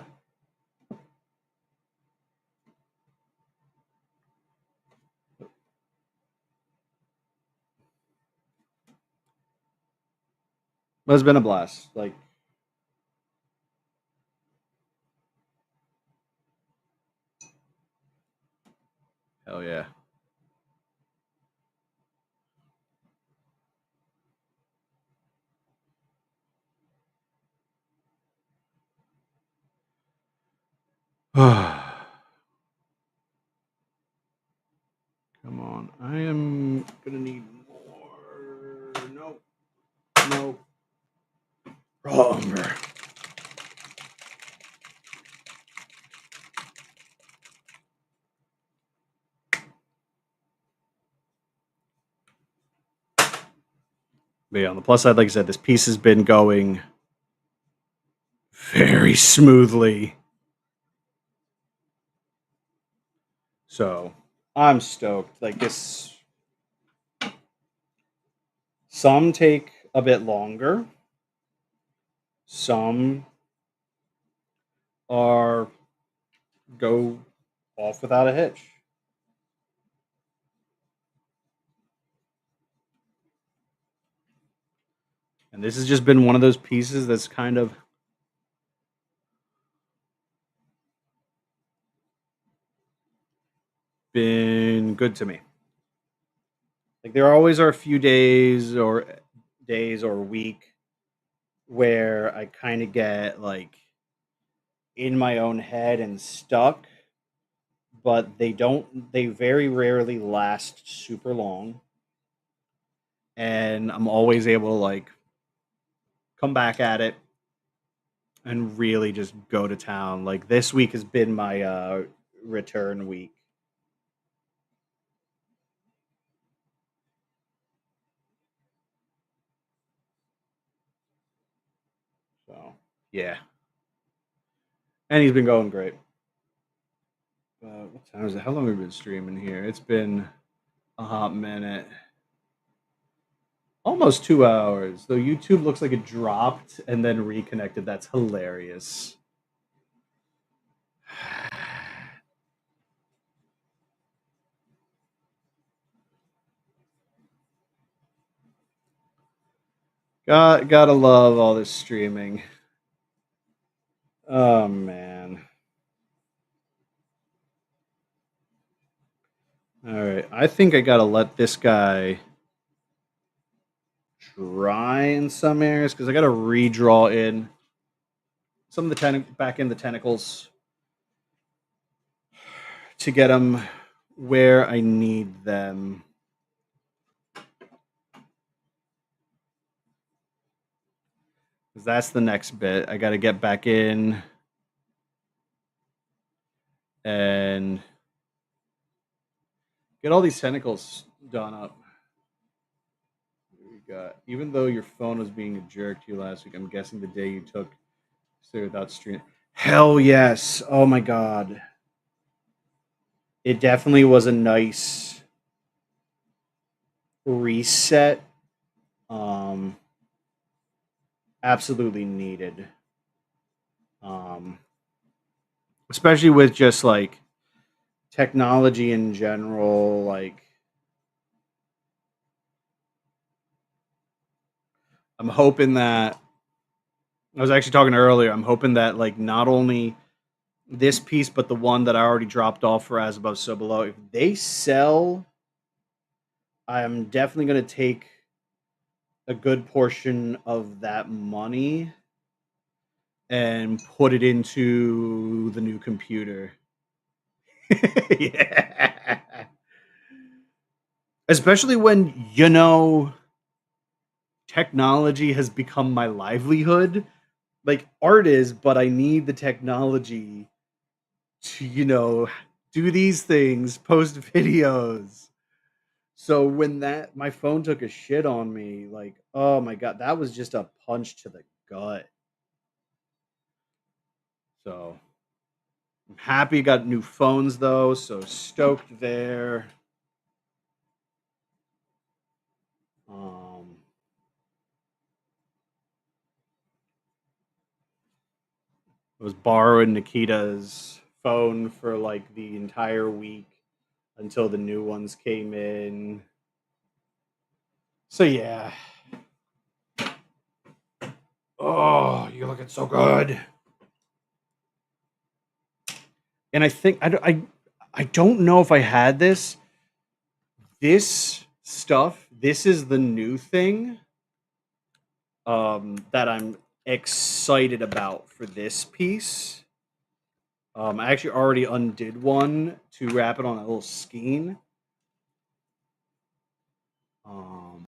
It's been a blast. Like, hell yeah. Come on. I am gonna need more. Nope. Nope. Umber. But yeah, on the plus side, like I said, this piece has been going very smoothly. So I'm stoked. Like this, some take a bit longer. Some are go off without a hitch. And this has just been one of those pieces that's kind of been good to me. Like there always are a few days or a week where I kind of get like in my own head and stuck, but they very rarely last super long. And I'm always able to like come back at it and really just go to town. Like this week has been my return week. So yeah, and he's been going great. What time is it? How long have we been streaming here? It's been a hot minute. Almost 2 hours. Though YouTube looks like it dropped and then reconnected. That's hilarious. Gotta love all this streaming. Oh man. All right. I think I gotta let this guy dry in some areas because I gotta redraw in some of the back in the tentacles to get them where I need them. Because that's the next bit. I got to get back in and get all these tentacles done up. We got, even though your phone was being a jerk to you last week, I'm guessing the day you took stay without stream. Hell yes. Oh my god. It definitely was a nice reset. Um Absolutely needed. Um Especially with just like technology in general, like I'm hoping that I was actually talking earlier. I'm hoping that like not only this piece, but the one that I already dropped off for As Above So Below, if they sell, I'm definitely going to take a good portion of that money and put it into the new computer. Yeah. Especially when, technology has become my livelihood. Like art is, but I need the technology to, do these things, post videos. So when that my phone took a shit on me, like, oh my god, that was just a punch to the gut. So I'm happy got new phones though, so stoked there. Um I was borrowing Nikita's phone for like the entire week until the new ones came in. So yeah. Oh, you're looking so good. And I think I don't know if I had this. This stuff, this is the new thing that I'm excited about for this piece. I actually already undid one to wrap it on a little skein. Um,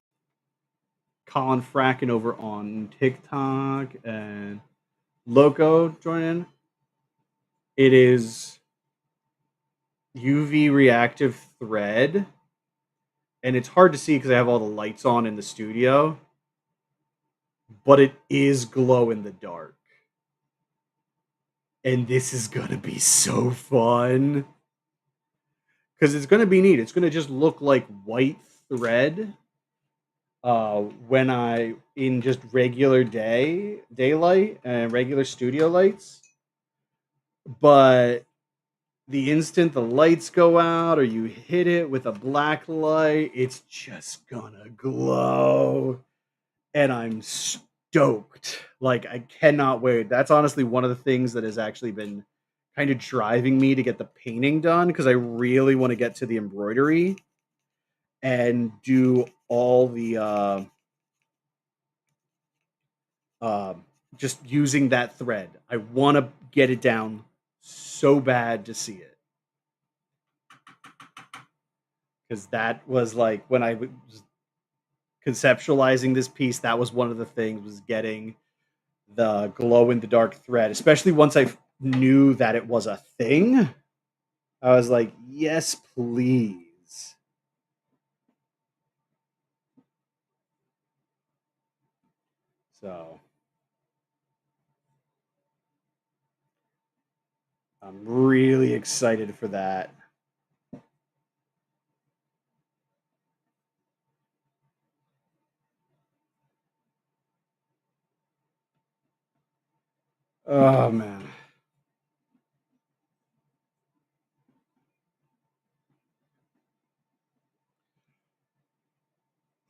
Colin Fracken over on TikTok and Loco joining. It is UV reactive thread, and it's hard to see because I have all the lights on in the studio, but it is glow in the dark. And this is gonna be so fun because it's gonna be neat. It's gonna just look like white thread, when I in just regular daylight and regular studio lights, but the instant the lights go out or you hit it with a black light, it's just gonna glow. And I'm stoked. Like, I cannot wait. That's honestly one of the things that has actually been kind of driving me to get the painting done because I really want to get to the embroidery and do all the uh, just using that thread. I want to get it down so bad to see it because that was like when I was conceptualizing this piece. That was one of the things was getting the glow in the dark thread, especially once I knew that it was a thing. I was like, yes, please. So I'm really excited for that. Oh man.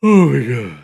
Oh my god.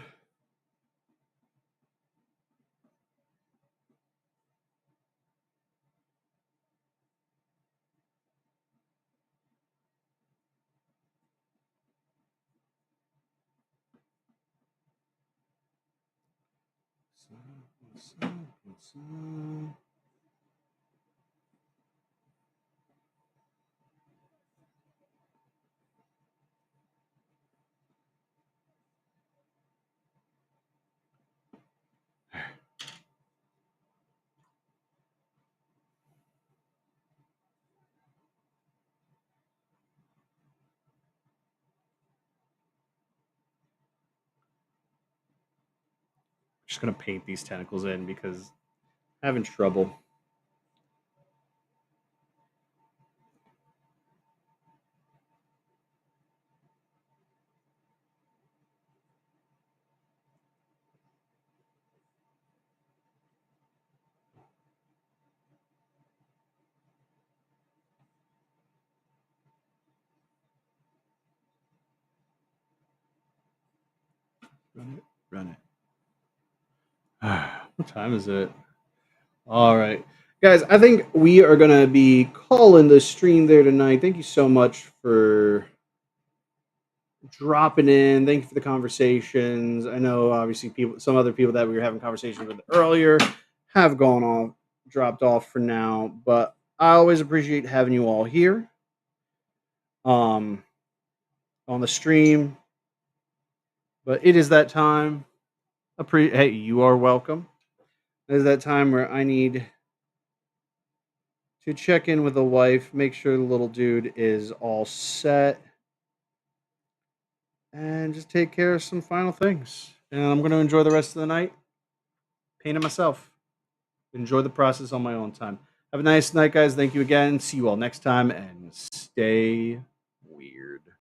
Just gonna paint these tentacles in because I'm having trouble. Run it, run it. What time is it? All right. Guys, I think we are going to be calling the stream there tonight. Thank you so much for dropping in. Thank you for the conversations. I know obviously people some other people that we were having conversations with earlier have gone off, dropped off for now, but I always appreciate having you all here um on the stream. But it is that time. Hey, you are welcome. It is that time where I need to check in with the wife, make sure the little dude is all set, and just take care of some final things. And I'm going to enjoy the rest of the night painting myself. Enjoy the process on my own time. Have a nice night, guys. Thank you again. See you all next time, and stay weird.